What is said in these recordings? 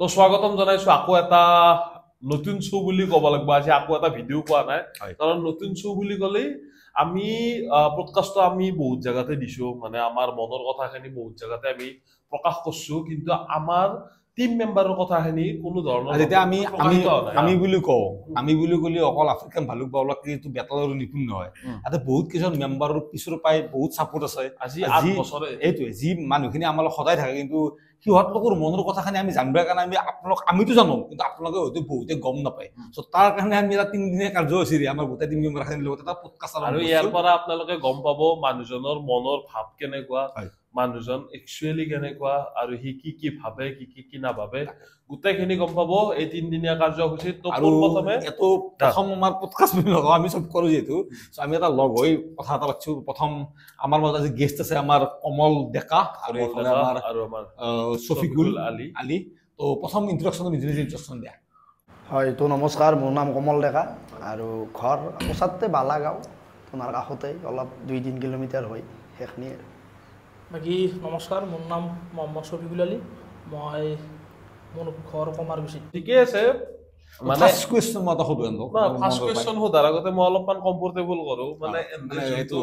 তো স্বাগতম জনাইছো আকৌ এটা নতুন শো বুলি ক'ব লাগিব আজি আকৌ এটা ভিডিও পোৱা নাই কাৰণ নতুন শো বুলি ক'লেই আমি পডকাষ্ট আমি বহুত জায়গাতে দিছো মানে আমাৰ মনৰ কথাখিনি বহুত জায়গাতে আমি প্ৰকাশ কৰছো কিন্তু আমাৰ টিম মেম্বাৰৰ কথাখিনি কোনো ধৰণৰ যেতিয়া আমি বুলি কলি অকল আফ্ৰিকান ভালুক বা অলপ কিন্তু বেটালৰ নিপুণ নহয় আতে বহুত কিছু মেম্বাৰৰ পিছৰ পাই বহুত সাপোৰ্ট আছে আজি 8 বছৰে এইটোৱে যি মানুহখিনি আমাৰ সদায় থাকে কিন্তু সিহঁতৰ মনৰ কথাখিনি আমি জানিবৰ কাৰণে আমিতো জানো কিন্তু আপোনালোকে হয়তো বহুতে গম নাপায় সো তাৰ কাৰণে আমি এটা 3 দিনীয়া কাৰ্যসূচী আমাৰ গোটেই টিম মেম্বাৰখিনিৰ লগত এটা পডকাষ্ট আৰু ইয়াৰ পৰা আপোনালোকে গম পাব মানুহজনৰ মনৰ ভাৱ কেনেকুৱা মানুহজন একচুয়ালি কেনেকুৱা আৰু হি কি ভাবে কি নাভাবে গোটেইখিনি গম পাব এই 3 দিনীয়া কাৰ্যসূচীত তো প্ৰথমে এটো প্ৰথম আমাৰ পডকাষ্ট বুলি লগা আমি সব কৰো যেটো সো আমি এটা লগ হৈ কথা এটা পাচ্ছো প্ৰথম আমাৰ মাজত আজি গেষ্ট আছে আমাৰ কমল ডেকা আৰু আমাৰ শফিকুল আলী তো প্ৰথম ইন্ট্ৰোডাকশন ইন্ট্ৰোডাকশন দিয়া হয় তো নমস্কাৰ মোৰ নাম কমল ডেকা আৰু ঘৰ ওচৰতে বালাগাঁও তোমাৰ কাষতে অলপ 2-3 কিলোমিটাৰ হয় হেখনি বাকি নমস্কাৰ মোৰ নাম মোহাম্মদ শফিকুল আলী মই মোৰ ঘৰ কমাৰগুছি ঠিকে আছে মানে ফাৰ্স্ট কোৱেশ্চন মত হ'ব ফাৰ্স্ট কোৱেশ্চন হোৱাৰ আগতে মই অলপমান কমফৰ্টেবল কৰো মানে এইটো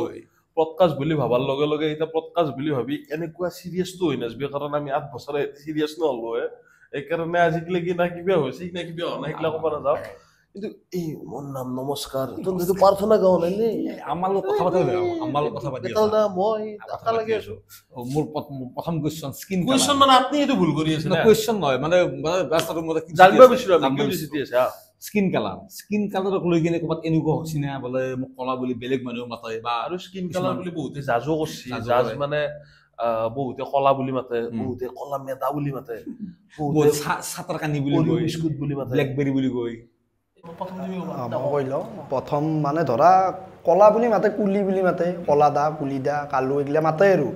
পডকাষ্ট বুলি ভাবাৰ লগে লগে এটা পডকাষ্ট বুলি ভাবি এনেকুৱা সিৰিয়াস তো হৈ নাজবি কাৰণ আমি 8 বছৰে সিৰিয়াস নহলো এই কাৰণে আজিকলে কি না কিবা হৈছে না কিবা হোৱা নাই একলা ক'ব নাযাও কিন্তু এই মোৰ নাম নমস্কাৰ তুমি তো প্ৰাৰ্থনা গাও নাই নে আমাৰ কথা পাতি বেটালদা মই আটা লাগি আছো মোৰ প্ৰথম কোৱেশ্চন স্কিন কোৱেশ্চন মানে আপনি এটো ভুল কৰি আছে না কোৱেশ্চন নহয় মানে বাস্তৱত মই জানিব বিচাৰো আমি কিউৰিয়সিটি আছে স্কিন কালাৰক লৈ কিনে ক'বাত এনেকুৱা হৈছে না বলে মোক কলা বুলি বেলেগ মানুহ মাতে বা আৰু স্কিন কালাৰ বুলি বহুতে জাজো কৰছি জাজ মানে বহুতে কলা বুলি মাতে বহুতে কলা মেদা বুলি মাতে বহুতে সাতৰ কানি বুলি কয় বিস্কুট বুলি মাতে ব্ল্যাকবেৰী বুলি কয় প্ৰথম মানে ধৰা কলা বুলি মাতে কুলি বুলি মাতে কলা দা কুলি দা কালু এগিলা মাতে আৰু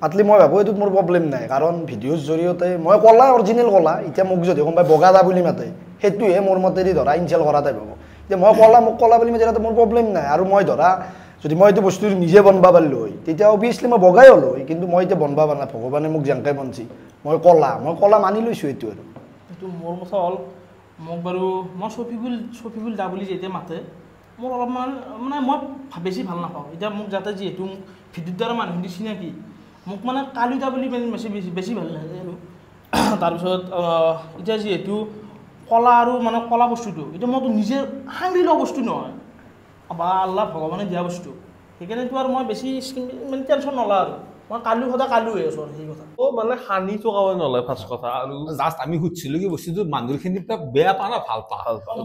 মাতলি মই ভাবো এইটোত মোৰ প্ৰবলেম নাই কাৰণ ভিডিঅ'ৰ জৰিয়তে মই কলা অৰিজিনেল কলা এতিয়া মোক যদি কোনোবাই বগা দা বুলি মাতে সেইটোহে মোৰ মতেদি ধৰা ইনচাল কৰা টাইপ হ'ব এতিয়া মই কলা মোক কলা বুলি মাতে মোৰ প্ৰবলেম নাই আৰু মই ধৰা যদি মই এইটো বস্তু নিজে বনবা পাৰিলো হয় তেতিয়া অবভিয়াছলি মই বগাই হ'লো হয় কিন্তু মই এতিয়া বনবা পৰা নাই ভগৱানে মোক যেনকে বনছি মই কলা মানি লৈছো এইটো আৰু এইটো মোৰ কথা হ'ল মোক বাৰু মই শফিকুল দা বুলি যেতিয়া মাতে মোৰ অলপমান মানে মই বেছি ভাল নাপাওঁ এতিয়া মোক যাতে যিহেতু ভিডিঅ'ৰ দ্বাৰা মানুহখিনি চিনাকি মোক মানে কালু দা বুলি বেছি ভাল লাগে আৰু তাৰপিছত এতিয়া যিহেতু কলা আৰু মানে কলা বস্তুটো এতিয়া মইতো নিজে সাংৰি লোৱা বস্তু নহয় বা আল্লাহ ভগৱানে দিয়া বস্তু সেইকাৰণেতো আৰু মই বেছি মানে টেনশ্যন নলওঁ আৰু মই কালু সদায় কালুৱে আছোঁ সেই কথা মানে সানি থকাও নলয় ফাৰ্ষ্ট কথা আৰু জাষ্ট আমি সুধিছিলোঁ কি বস্তুটো মানুহখিনি বেয়া পা না ভাল পা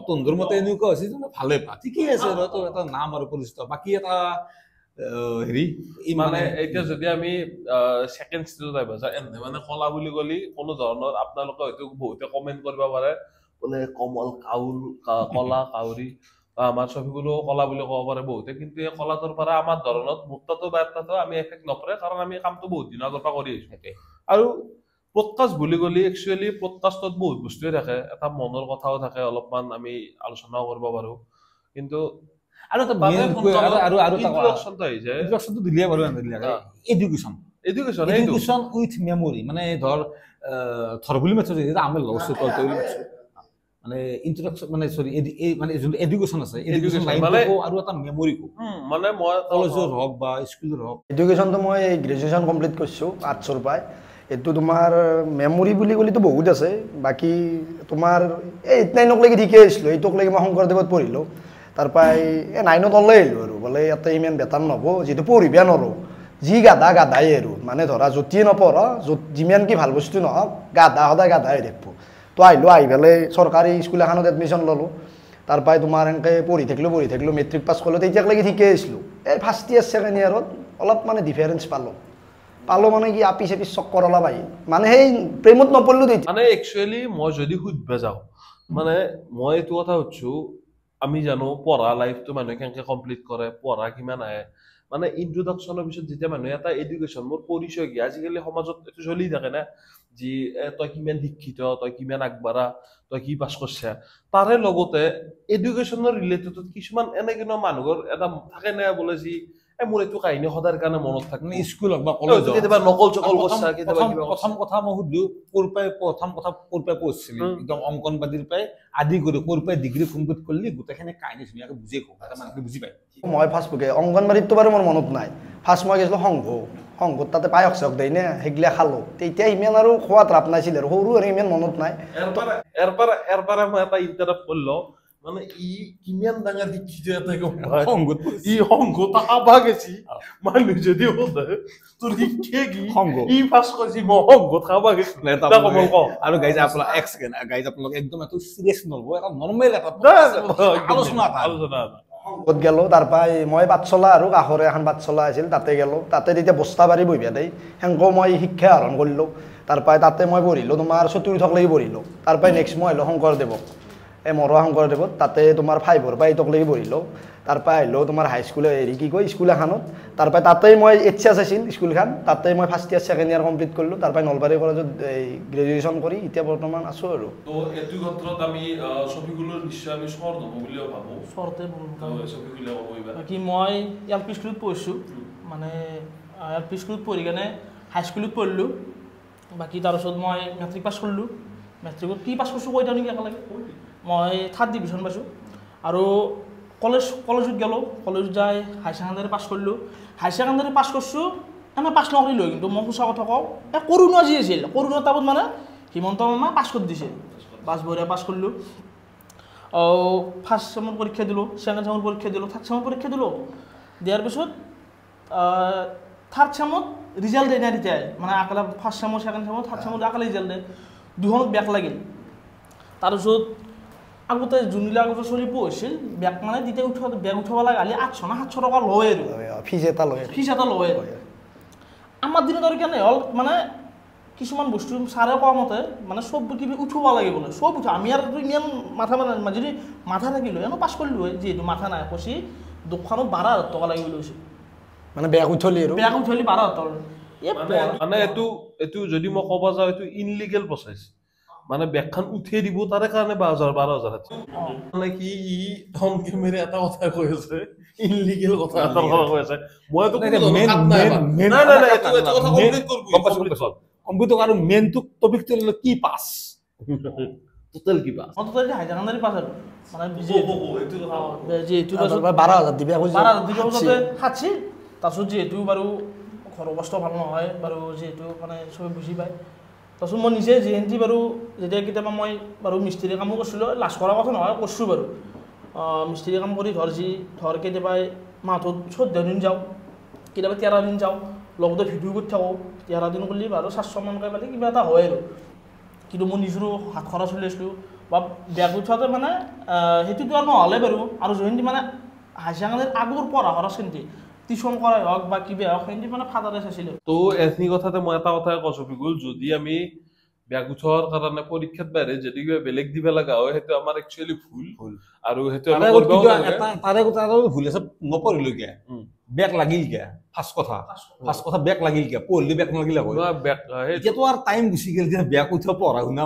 তন্দুৰ মতে এনেকুৱা হৈছে ভালে পা ঠিকেই আছে তোৰ এটা নাম আৰু পৰিচিত বাকী এটা হেৰি মানে এতিয়া যদি আমি সেকেন্ড ষ্টেজত আহিব যাওঁ এনে মানে কলা বুলি ক'লি কোনো ধৰণৰ আপোনালোকে হয়তো বহুতে কমেণ্ট কৰিব পাৰে বোলে কমল কলা কাউৰী আমাৰ শফিকুলো কলা বুলি ক'ব পাৰে বহুতে কিন্তু এই কলাটোৰ পৰা আমাৰ ধৰণত মুক্তাটো বাৰ্তাটো আমি এফেক্ট নকৰে কাৰণ আমি কামটো বহুত দিনৰ আগৰ পৰা কৰি আহিছো আৰু পডকাষ্ট বুলি ক'লি একচুৱেলি পডকাষ্টত বহুত বস্তুৱে থাকে এটা মনৰ কথাও থাকে অলপমান আমি আলোচনাও কৰিব পাৰো কিন্তু আৰু এটা ইন্ট্ৰোডাকশনটো দিলে বাৰু এডুকেশ্যন উইথ মেমৰি মানে ধৰ বুলি মাত্ৰ আমি লগছো মানে ইন্ট্ৰোডাকশন মানে সৰি এই মানে যোনটো এডুকেশ্যন আছে এডুকেশ্যন লাইনটো আৰু এটা মেমৰি মানে মই কলেজৰ হওক বা স্কুলৰ হওক এডুকেশ্যনটো মই গ্ৰেজুৱেশ্যন কমপ্লিট কৰিছোঁ আৰ্টছৰ পৰাই এইটো তোমাৰ মেমৰি বুলি ক'লেতো বহুত আছে বাকী তোমাৰ এই 8-9 লৈকে ঠিকে আছিলোঁ 8 লৈকে মই শংকৰদেৱত পঢ়িলোঁ তাৰপৰা এই 9ত ওলাই আহিলোঁ আৰু বোলে ইয়াতে ইমান বেটাৰ নহ'ব যিটো পঢ়িবা নোৱাৰোঁ যি গাধাই আৰু মানে ধৰা য'তেই নপঢ় য'ত যিমান কি ভাল বস্তু নহওক সদায় গাধাই থাকিব তো আহিলোঁ আহি পেলাই চৰকাৰী স্কুল এখনত এডমিশ্যন ল'লোঁ তাৰপৰাই তোমাৰ এনেকৈ পঢ়ি থাকিলোঁ মেট্ৰিক পাছ কৰিলোঁ তেতিয়ালৈকে ঠিকে আছিলোঁ এই ফাৰ্ষ্ট ইয়াৰ ছেকেণ্ড ইয়াৰত অলপ মানে ডিফাৰেঞ্চ পালোঁ মানে কি আপি চেপি চক্কৰ অলপ আহি মানে সেই প্ৰেমত নপৰিলোঁ তেতিয়া মানে একচুৱেলি মই যদি সুধিব যাওঁ মানে মই এইটো কথা সুধিছোঁ আমি জানো পঢ়া লাইফটো মানুহে কেনেকৈ কমপ্লিট কৰে পঢ়া কিমান আহে মানে ইন্ট্ৰোডাকশ্যনৰ পিছত যেতিয়া মানুহে এটা এডুকেশ্যন মোৰ পৰিচয় কি আজিকালি সমাজত এইটো চলি থাকে না যি তই কিমান শিক্ষিত তই কিমান আগবাঢ়া তই কি পাছ কৰিছা তাৰে লগতে এডুকেশ্যনৰ ৰিলেটেডত কিছুমান এনে কিন্তু মানুহৰ এটা থাকে না বোলে যি মোৰ এইটো কাহিনী সদায় কাৰণে মনত থাকে স্কুল হওক বা কলেজ কেতিয়াবা নকল চকল কৰছা কেতিয়াবা কিবা প্ৰথম কথা মই সুধিলো প্ৰথম কথা ক'ৰ পৰাই পঢ়িছিলি একদম অংকনবাদীৰ পৰাই আদি কৰি ক'ৰ পৰাই ডিগ্ৰী কমপ্লিট কৰিলি গোটেইখিনি কাহিনী ধুনীয়াকৈ বুজি কওঁ মানুহে বুজি পায় মই ফাৰ্ষ্ট অংগনবাড়ীততো বাৰু মোৰ মনত নাই ফাৰ্ষ্ট মই গৈছিলোঁ সংঘত তাতে পায়স চায়স দেই নে সেইগিলা খালোঁ তেতিয়া ইমান আৰু খোৱাত ৰাপ নাছিল আৰু সৰু আৰু ইমান মনত নাই এৰ পৰা মই এটা ইণ্টাৰাপ্ট কৰিলো মানে ই কিমান ডাঙৰ শিক্ষিত এটা সংঘত ই সংঘত আবা গেছি মানুহ যদি সোধে তোৰ শিক্ষে কি ই ফাৰ্ষ্ট কৈছি মই সংঘত খাবা গেছি আৰু গাইজ আপোনাক এক ছেকেণ্ড গাইজ আপোনালোক একদম এটা চিৰিয়াছ নলব এটা নৰ্মেল এটা আলোচনা সংঘত গেলোঁ তাৰপৰা মই পাঠশালা আৰু কাষৰে এখন পাঠশালা আছিল তাতে গেলোঁ তাতে তেতিয়া বস্তা বাৰী বহিবা দেই সেনেকৈ মই শিক্ষা আহৰণ কৰিলোঁ তাৰপৰা তাতে মই পঢ়িলোঁ তোমাৰ চতুৰ্থকলৈকে পঢ়িলোঁ তাৰপৰা নেক্সট মই আহিলোঁ শংকৰদেৱক এই মৰুৱা শংকৰদেৱত তাতে তোমাৰ 5ৰ পৰা 8লৈকে পঢ়িলোঁ তাৰপৰা আহিলোঁ তোমাৰ হাইস্কুল হেৰি কি কয় স্কুল এখনত তাৰপৰা তাতেই মই HS আছিল স্কুলখন তাতে মই first year second year complete কৰিলোঁ তাৰপৰা নলবাৰী কলেজত গ্ৰেজুৱেশ্যন কৰি এতিয়া বৰ্তমান আছোঁ আৰু তো এইটো ক্ষেত্ৰত আমি ছবিগুলোৰ নিশ্চয় আমি স্বৰ্ণ হ'ব বুলিও ভাবোঁ চৰতে ছবিগুলো ক'ব বাকী মই LP স্কুলত পঢ়িছোঁ মানে LP স্কুলত পঢ়ি কেনে হাইস্কুলত পঢ়িলোঁ বাকী তাৰপিছত মই মেট্ৰিক পাছ কৰিলোঁ মেট্ৰিকত কি পাছ কৰিছোঁ কৈ দিওঁ নেকি একেলগে মই 3rd ডিভিজন পাইছোঁ আৰু কলেজত গ'লোঁ কলেজত যাই হাই ছেকেণ্ডাৰী পাছ কৰিলোঁ হাই ছেকেণ্ডাৰী পাছ কৰিছোঁ এনে পাছ নকৰিলোঁ কিন্তু মই সঁচা কথা কওঁ এই কৰোণা যি আছিল কৰোণা টাইমত মানে হিমন্ত মামা পাছ কৰি দিছে পাছ বঢ়িয়া পাছ কৰিলোঁ ফাৰ্ষ্ট ছেমৰ পৰীক্ষা দিলোঁ ছেকেণ্ড ছেমৰ পৰীক্ষা দিলোঁ থাৰ্ড ছেমৰ পৰীক্ষা দিলোঁ দিয়াৰ পিছত থাৰ্ড ছেমত ৰিজাল্ট দিয়া নাই তেতিয়াই মানে একেলগে ফাৰ্ষ্ট ছেমৰ ছেকেণ্ড ছেমৰ থাৰ্ড ছেমত একেলগে ৰিজাল্ট দিয়ে দুখনত বেক লাগিল তাৰপিছত আগতে যোনবিলাক আগতে চলি পঢ়িছিল বেক মানে তেতিয়া বেক উঠাব লাগে খালি 800 না 700 টকা লয় আৰু ফিজ এটা লয় আমাৰ দিনত আৰু কেনে হ'ল মানে কিছুমান বস্তু ছাৰে কোৱা মতে মানে চব কিবি উঠিব লাগে বোলে চব উঠা আমি আৰু ইমান মাথা মানে যদি মাথা থাকিলোঁ এনেও পাছ কৰিলোঁ হয় যিহেতু মাথা নাই কৈছি দোকানত 12,000 টকা লাগিব লৈছে মানে বেক উঠলি 12,000 টকা মানে এইটো যদি মই ক'ব যাওঁ এইটো ইনলিগেল প্ৰচেছ মানে বেগখন উঠিয়ে দিব তাৰে কাৰণে 12,000 মানে কি ই ধমকি মেৰে এটা কথা কৈ আছে ইনলিগেল কথা এটা কৈ আছে মইতো কম্পিউটাৰ আৰু মেইন টপিকটো কি পাছ টোটেল কি পাছ টোটেল হাই ছেকেণ্ডাৰী পাছ আৰু মানে যিহেতু 12,000 দিবা যাতে সাতছি তাৰপিছত যিহেতু বাৰু ঘৰৰ অৱস্থা ভাল নহয় বাৰু যিহেতু মানে চবে বুজি পায় তাৰপিছত মই নিজে যিহেতু বাৰু যেতিয়া কেতিয়াবা মই বাৰু মিস্ত্ৰী কামো কৰিছিলোঁ লাজ কৰাৰ কথা নহয় কৰিছোঁ বাৰু মিস্ত্ৰী কাম কৰি ধৰ কেতিয়াবা মাহটোত 14 দিন যাওঁ কেতিয়াবা 13 দিন যাওঁ লগতে ভিডিঅ' কৰি থাকোঁ 13 দিন কৰিলে বাৰু 400 মানকৈ পালে কিবা এটা হয় আৰু কিন্তু মই নিজৰো হাত খৰচ চলি আছিলোঁ বা বেগ উঠাওঁতে মানে সেইটোতো আৰু নহ'লে বাৰু আৰু যিহেতু মানে হাই ছেকেণ্ডাৰীৰ আগৰ পঢ়া খৰচ কিন্তু টিউশ্যন কৰাই হওক বা কিবা হওক সেইখিনি মানে ফাদাৰে চাইছিলে তো এখিনি কথাতে মই এটা কথাই কৈছোঁ বিগুল যদি আমি বেগ উঠোৱাৰ কাৰণে পৰীক্ষাত বাহিৰে যদি কিবা বেলেগ দিব লগা হয় সেইটো আমাৰ একচুৱেলি ভুল আৰু সেইটো তাৰে ভুল আছে নপঢ়িলোঁ কিয় বেগ লাগিল কিয় ফাৰ্ষ্ট কথা বেগ লাগিল কিয় পঢ়িলে বেগ নালাগিলে হয় এতিয়াতো আৰু টাইম গুচি গ'ল যে বেগ উঠিব পঢ়া শুনা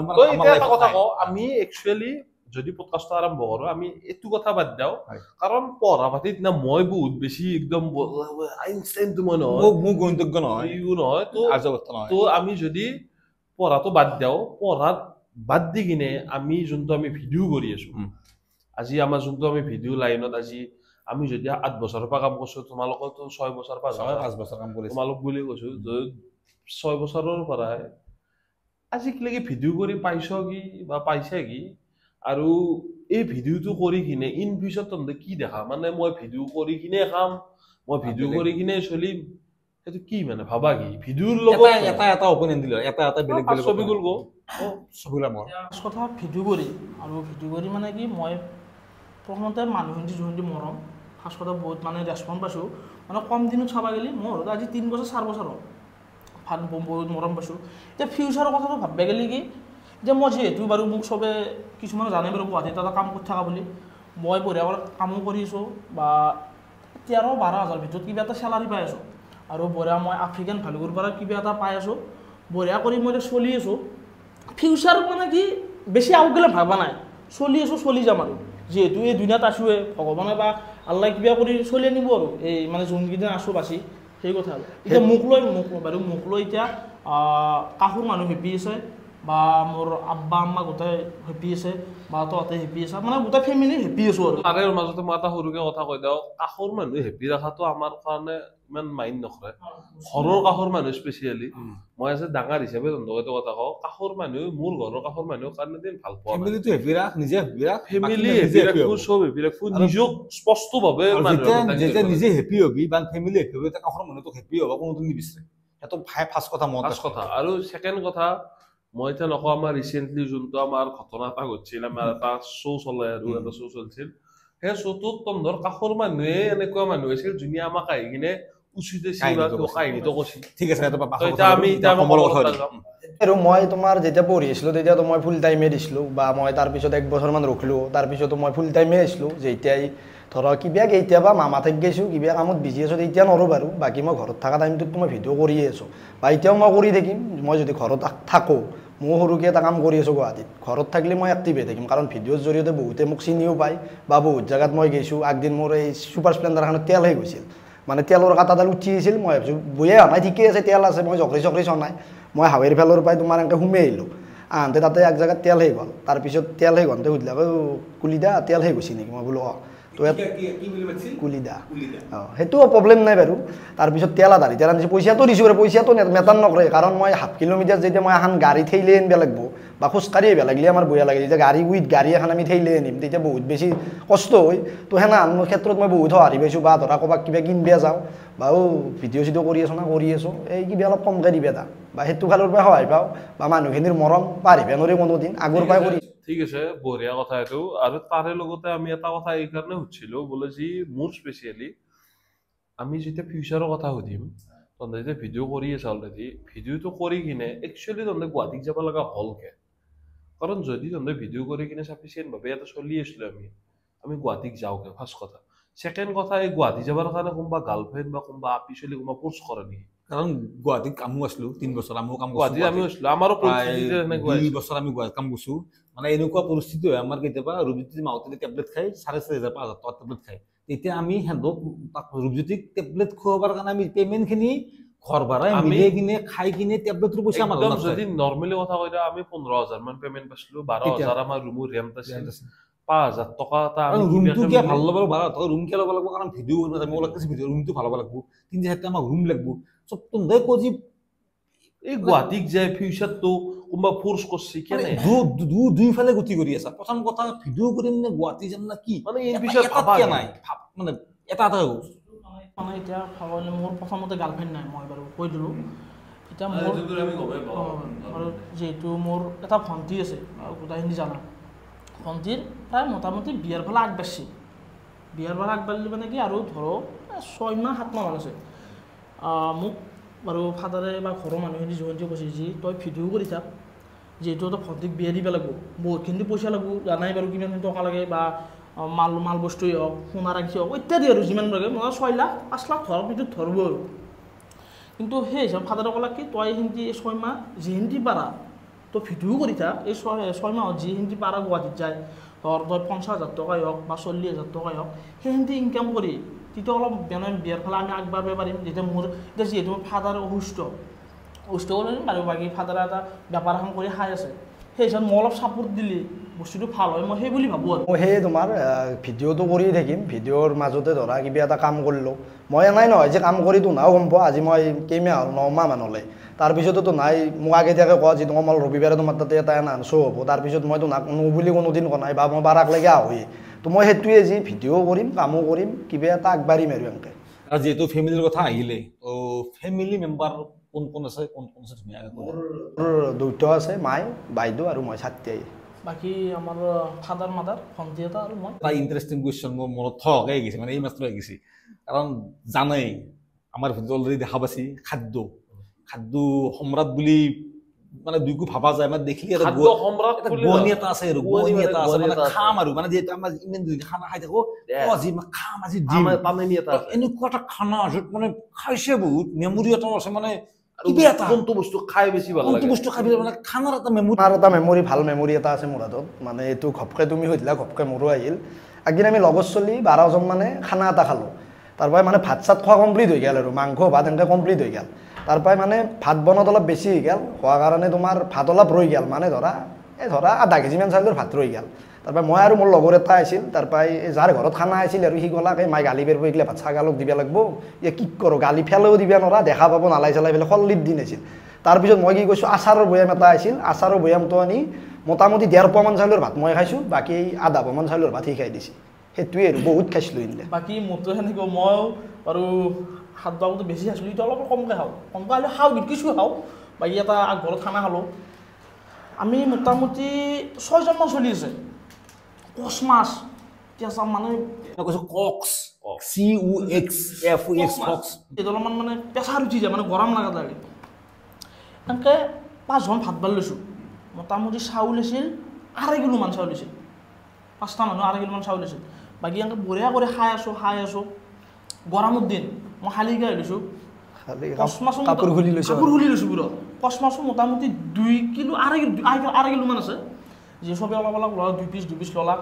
আমি একচুৱেলি যদি পডকাষ্টটো আৰম্ভ কৰোঁ আমি এইটো কথা বাদ দিওঁ কাৰণ পঢ়া পাতিত না মই বহুত বেছি একদম আইনষ্টাইনটো মই নহয় মোৰ গণিতজ্ঞ নহয় তো আমি যদি পঢ়াটো বাদ দিওঁ পঢ়াত বাদ দি কিনে আমি যোনটো আমি ভিডিঅ' কৰি আছোঁ আজি আমাৰ যোনটো আমি ভিডিঅ' লাইনত আজি আমি যদি 8 বছৰৰ পৰা কাম কৰিছোঁ তোমালোকতো 6 বছৰ 5 বছৰ কাম কৰিছোঁ তোমালোক বুলি কৈছোঁ 6 বছৰৰ পৰাই আজিলৈকে ভিডিঅ' কৰি পাইছ কি বা পাইছা কি আৰু এই ভিডিঅ'টো কৰি কিনে ইন ফিউচাৰ তহঁতে কি দেখা মানে মই ভিডিঅ' কৰি কিনে খাম মই ভিডিঅ' কৰি কিনে চলিম সেইটো কি মানে ভাবা কি ভিডিঅ'ৰ লগত এটা অপিনিয়ন দিলে এটা বেলেগ ছবিগুল কথা ভিডিঅ' কৰি আৰু ভিডিঅ' কৰি মানে কি মই প্ৰথমতে মানুহখিনি যোনটো মৰম ফাৰ্ষ্ট কথা বহুত মানে ৰেচপন্স পাইছোঁ মানে কম দিনত চাব গ'লে মোৰ আজি 3 বছৰ 4 বছৰ হ'ল ভাল বহুত মৰম পাইছোঁ এতিয়া ফিউচাৰৰ কথাটো ভাবিব গ'লে কি যে মই যিহেতু বাৰু মোক চবে কিছুমানে জানে বাৰু গুৱাহাটীত এটা কাম কৰি থকা বুলি মই বঢ়িয়া কামো কৰি আছোঁ বা 13-12,000 ভিতৰত কিবা এটা চেলাৰী পাই আছোঁ আৰু বঢ়িয়া মই আফ্ৰিকান ভালুকৰ পৰা কিবা এটা পাই আছোঁ বঢ়িয়া কৰি মই চলি আছোঁ ফিউচাৰ মানে কি বেছি আউট গ'লে ভাবা নাই চলি আছোঁ চলি যাম আৰু যিহেতু এই দুনিয়াত আছোৱে ভগৱানে বা আল্লাহ কিবা কৰি চলি আনিব আৰু এই মানে যোনকেইদিন আছোঁ বাচি সেই কথা আৰু এতিয়া মোক লৈ এতিয়া কাষৰ মানুহ হেপি আছে বা মোৰ আব্বা আম্মা গোটেই হেপি আছে বা তহঁতে হেপি আছে মানে গোটেই ফেমিলি হেপি আছোঁ আৰু তাৰে মাজতে মই এটা সৰুকে কথা কৈ দিওঁ কাষৰ মানুহ হেপি ৰখাটো আমাৰ কাৰণে ইমান মাইণ্ড নকৰে ঘৰৰ কাষৰ মানুহ স্পেচিয়েলি মই আজি ডাঙৰ হিচাপে এইটো কথা কওঁ কাষৰ মানুহ মোৰ ঘৰৰ কাষৰ মানুহৰ কাৰণে দিন ভাল পোৱা ফেমিলিটো হেপি ৰাখ নিজে হেপি ৰাখ ফেমিলি হেপি ৰাখো চব হেপি ৰাখো নিজক স্পষ্টভাৱে যেতিয়া নিজে হেপি হবি বা ফেমিলি হেপি হবি কাষৰ মানুহটো হেপি হ'ব কোনোদিন নিবিচাৰে সেইটো ফাৰ্ষ্ট কথা ফাৰ্ষ্ট কথা আৰু ছেকেণ্ড কথা মই এতিয়া নকওঁ আমাৰ ৰিচেণ্টলি যোনটো আমাৰ ঘটনা এটা ঘটিছিল আমাৰ এটা শ্ব' চলে আৰু এটা শ্ব' চলিছিল সেই শ্ব'টোত তন্ধৰ কাষৰ মানুহে এনেকুৱা মানুহ আছিল যোনে আমাক আহি কিনে কাহিনীটো কৈছিল ঠিক আছে আৰু মই তোমাৰ যেতিয়া পঢ়ি আছিলোঁ তেতিয়াতো মই ফুল টাইমে দিছিলোঁ বা মই তাৰপিছত 1 বছৰমান ৰখিলোঁ তাৰপিছতো মই ফুল টাইমে আছিলোঁ যেতিয়াই ধৰক কিবা কেতিয়াবা মামা থাকি গৈছোঁ কিবা কামত বিজি আছোঁ তেতিয়া নৰোঁ বাৰু বাকী মই ঘৰত থকা টাইমটোত মই ভিডিঅ' কৰিয়ে আছোঁ বা এতিয়াও মই কৰি থাকিম মই যদি ঘৰত থাকোঁ মই সৰুকৈ এটা কাম কৰি আছোঁ গুৱাহাটীত ঘৰত থাকিলে মই এক্টিভ হৈ থাকিম কাৰণ ভিডিঅ'ৰ জৰিয়তে বহুতে মোক চিনিও পায় বা বহুত জেগাত মই গৈছোঁ আগদিন মোৰ এই ছুপাৰ স্প্লেণ্ডাৰখনত তেল হৈ গৈছিল মানে তেলৰ কাটাডাল উঠি আছিল মই ভাবিছোঁ বয়ে অহা নাই ঠিকেই আছে তেল আছে মই জকৰি চকৰি চনাই মই হাৱেৰ ফেলৰ পৰাই তোমাৰ এনেকৈ সোমাই আহিলোঁ আহোঁতে তাতে এক জেগাত তেল হৈ গ'ল তাৰপিছত তেল হৈ গ'লতে সুধিলে কুলিদা তেল হৈ গৈছে নেকি মই বোলো তো কুলিদা সেইটোও প্ৰব্লেম নাই বাৰু তাৰপিছত তেল আধাৰ এতিয়া আনিছোঁ পইচাটো দিছোঁ বাৰু পইচাটো মেটাৰ নকৰে কাৰণ মই 1/2 কিলোমিটাৰ যেতিয়া মই এখন গাড়ী ঠেলি আনিব লাগিব বা খোজকাঢ়ি আহিব লাগিলে আমাৰ বেয়া লাগে যেতিয়া গাড়ী গাড়ী এখন আমি ঠেলি আনিম তেতিয়া বহুত বেছি কষ্ট হয় তো সেনেহেন ক্ষেত্ৰত মই বহুত সঁহাৰি পাইছোঁ বা ধৰা ক'ৰবাত কিবা কিনিব যাওঁ বা ভিডিঅ' চিডিঅ' কৰি আছোঁ না কৰি আছোঁ এই কিবা অলপ কমকৈ দিবে এটা বা সেইটো ফালৰ পৰা সহায় পাওঁ বা মানুহখিনিৰ মৰম পাৰিব নোৱাৰি কোনোদিন আগৰ পৰাই কৰি ঠিক আছে বঢ়িয়া কথা এইটো আৰু তাৰে লগতে আমি এটা কথা এইকাৰণে সুধিছিলোঁ বোলে যি মোৰ স্পেচিয়েলি আমি যেতিয়া ফিউচাৰৰ কথা সুধিম তহঁতে যেতিয়া ভিডিঅ' কৰি আছে অলৰেডি ভিডিঅ'টো কৰি কিনে একচুৱেলি তহঁতে গুৱাহাটীত যাব লগা হ'লকে কাৰণ যদি তহঁতে ভিডিঅ' কৰি কিনে চাফিচিয়েণ্টভাৱে এটা চলি আছিলোঁ আমি গুৱাহাটীত যাওঁকে ফাৰ্ষ্ট কথা ছেকেণ্ড কথা এই গুৱাহাটী যাবৰ কাৰণে কোনোবা গাৰ্লফ্ৰেণ্ড বা কোনোবা আপি চলি কোনোবা ফ'ৰ্চ কৰে নেকি কাৰণ গুৱাহাটীত কামো আছিলোঁ 3 বছৰ আমিও কাম গুৱাহাটীত আমি আছিলোঁ আমাৰো 2 বছৰ আমি গুৱাহাটীত কাম কৰিছোঁ মানে এনেকুৱা পৰিস্থিতি হয় আমাৰ কেতিয়াবা ৰূপজ্যোতি মাউতে টেবলেট খাই 4,500 5,000 টকা টেবলেট খায় তেতিয়া আমি সিহঁতক ৰূপজ্যোতিক টেবলেট খুৱাবৰ কাৰণে আমি পে'মেণ্টখিনি ঘৰ ভাড়াই মিলাই কিনে খাই কিনে টেবলেটৰ পইচা আমাৰ যদি নৰ্মেলি কথা কৈ দিওঁ আমি 15,000 মান পে'মেণ্ট পাইছিলোঁ 12,000 আমাৰ ৰুমৰ ৰেণ্ট আছিল 5,000 টকা এটা আমি ৰুমটো কিয় ভাল ল'ব লাগিব ৰুম কিয় ল'ব লাগিব কাৰণ ভিডিঅ' ৰুমটো ভাল হ'ব লাগিব 3-4টা আমাক ৰুম লাগিব চব তহঁতে কজি এই গুৱাহাটীত যায় ফিউচাৰটো কোনোবা ফ'ৰ্চ কৰিছে কেনে দুইফালে গতি কৰি আছে প্ৰথম কথা ভিডিঅ' কৰিম নে গুৱাহাটী যাম না কি মানে এই বিষয়ে ভাবা নাই মানে এটা মানে এতিয়া মোৰ প্ৰথমতে গাৰ্লফ্ৰেণ্ড নাই মই বাৰু কৈ দিলোঁ এতিয়া মোৰ আৰু যিহেতু মোৰ এটা ভণ্টি আছে আৰু গোটেইখিনি জানা ভণ্টিৰ প্ৰায় মোটামুটি বিয়াৰ ফালে আগবাঢ়িছে বিয়াৰ ফালে আগবাঢ়িলে মানে কি আৰু ধৰক 6 মাহ 7 মাহ মান আছে মোক বাৰু ফাদাৰে বা ঘৰৰ মানুহখিনি যিমানটো কৈছে যি তই ভিডিঅ' কৰি থাক যিহেতু তই ভণ্টিক বিয়া দিব লাগিব বহুতখিনি পইচা লাগিব জানাই বাৰু কিমান টকা লাগে বা মাল বস্তুৱেই হওক সোণা ৰাখি হওক ইত্যাদি আৰু যিমান লাগে মই 6 লাখ 5 লাখ ধৰক ভিতৰত ধৰিব আৰু কিন্তু সেই হিচাপে ফাদাৰে ক'লে কি তই এইখিনি 6 মাহ যিখিনি পাৰা তই ভিডিঅ' কৰি থাক এই 6 মাহত যিখিনি পাৰা গুৱাহাটীত যায় ধৰ তই 50,000 টকাই হওক বা 40,000 টকাই হওক সেইখিনি ইনকাম কৰি তেতিয়া অলপ বিয়াৰ ফালে আমি আগবাঢ়িব পাৰিম যেতিয়া মোৰ এতিয়া যিহেতু মোৰ ফাদাৰ অসুস্থ কৰিম বাৰু বাকী ফাদাৰে এটা বেপাৰ এখন কৰি খাই আছে সেই হিচাপত মই অলপ ছাপোৰ্ট দিলে বস্তুটো ভাল হয় মই সেই বুলি ভাবোঁ আৰু মই সেই তোমাৰ ভিডিঅ'টো কৰি থাকিম ভিডিঅ'ৰ মাজতে ধৰা কিবা এটা কাম কৰিলোঁ মই এনেই নহয় যে কাম কৰি তোনাও গম পোৱা আজি মই কেইমাহ হ'ল 9 মাহ মান হ'লে তাৰপিছতো নাই মোক আগতীয়াকৈ কোৱা যি তোমাৰ ৰবিবাৰে তোমাৰ তাতে এটা শ্ব' হ'ব তাৰপিছত মইতো বুলি কোনোদিন কোৱা নাই বা মই বাৰাকলৈকে আহোঁৱেই তো মই সেইটোৱে যি ভিডিঅ' কৰিম কামো কৰিম কিবা এটা আগবাঢ়িম আৰু এনেকৈ আৰু যিহেতু ফেমিলিৰ কথা আহিলে ফেমিলি মেম্বাৰ কোন আছে মোৰ দুটা আছে মাই বাইদেউ আৰু মই ছাত্ৰী বাকী আমাৰ ফাদাৰ মাদাৰ ভণ্টি এটা আৰু মই এটা ইণ্টাৰেষ্টিং কুৱেশ্যন মোৰ মনত থকাই গৈছে মানে এই মাত্ৰ আহিছে কাৰণ জানেই আমাৰ ভিতৰত অলৰেডি দেখা পাইছে খাদ্য সম্ৰাট বুলি মানে দুইকো ভাবা যায় মানে দেখিলে গণি এটা আছে আৰু গণি এটা আছে মানে খাম আৰু মানে যিহেতু আমাৰ ইমান দুই খানা খাই থাকো আজি খাম আজি এনেকুৱা এটা খানা য'ত মানে খাইছে বহুত মেমৰি এটা আছে মানে কিবা এটা কোনটো বস্তু খাই বেছি ভাল কোনটো লাগে বস্তু খাবি মানে খানাৰ এটা মেমৰি আমাৰ এটা মেমৰি ভাল মেমৰি এটা আছে মোৰ হাতত মানে এইটো ঘপকে তুমি সুধিলা ঘপকে মোৰো আহিল একদিন আমি লগৰ চলি 12জন মানে খানা এটা খালোঁ তাৰপৰাই মানে ভাত চাত খোৱা কমপ্লিট হৈ গ'ল আৰু মাংস ভাত এনেকৈ কমপ্লিট হৈ গ'ল তাৰপৰাই মানে ভাত বনাত অলপ বেছি হৈ গ'ল হোৱাৰ কাৰণে তোমাৰ ভাত অলপ ৰৈ গ'ল মানে ধৰা আধা কেজিমান চাউলৰ ভাত ৰৈ গ'ল তাৰপৰা মই আৰু মোৰ লগৰ এটা আছিল তাৰপৰাই যাৰ ঘৰত খানা আছিল আৰু সি ক'লাক এই মাই গালি বেৰব এইগিলা ভাত ছাগালক দিব লাগিব এই কি কৰোঁ গালি ফেলেও দিব নোৱাৰা দেখা পাব নালাই চালাই পেলাই সল্লিত দিন আছিল তাৰপিছত মই কি কৈছোঁ আচাৰৰ বৈয়াম এটা আছিল আচাৰৰ বৈয়ামটো আনি মোটামুটি 1.5 পোৱামান চাউলৰ ভাত মই খাইছোঁ বাকী আধা পোৱামান চাউলৰ ভাত সি খাই দিছে সেইটোৱে আৰু বহুত খাইছিলোঁ ইনলে বাকী মোৰতো সেনেকৈ মই আৰু হাত বাবুটো বেছি খাইছিলোঁ এতিয়া অলপ কমকৈ খাওঁ কমকৈ হ'লে খাওঁ কিন্তু কিছু খাওঁ বাকী এটা ঘৰত খানা খালোঁ আমি মোটামুটি 6জনমান চলি আছে কচ মাছ এতিয়া চাম মানে কৈছোঁ কক্স CUX কক্স এইটো অলপমান মানে প্ৰেছাৰ উঠি যায় মানে গৰম লগা লাগে এনেকৈ 5জন ভাত বাঢ়ি লৈছোঁ মোটামুটি চাউল আছিল 2.5 কিলোমান চাউল আছিল 5টা মানুহ 2.5 কিলোমান চাউল আছিল বাকী এনেকৈ বঢ়িয়া কৰি খাই আছোঁ গৰমৰ দিন মই শালিকা হৈ লৈছোঁ কচ মাছো কাপোৰ খুলি লৈছোঁ পুৰা কচ মাছো মোটামুটি 2 কিলো 2.5 কিলোমান আছে যে চবে অলপ অলপ ল'লা 2 পিচ ল'লা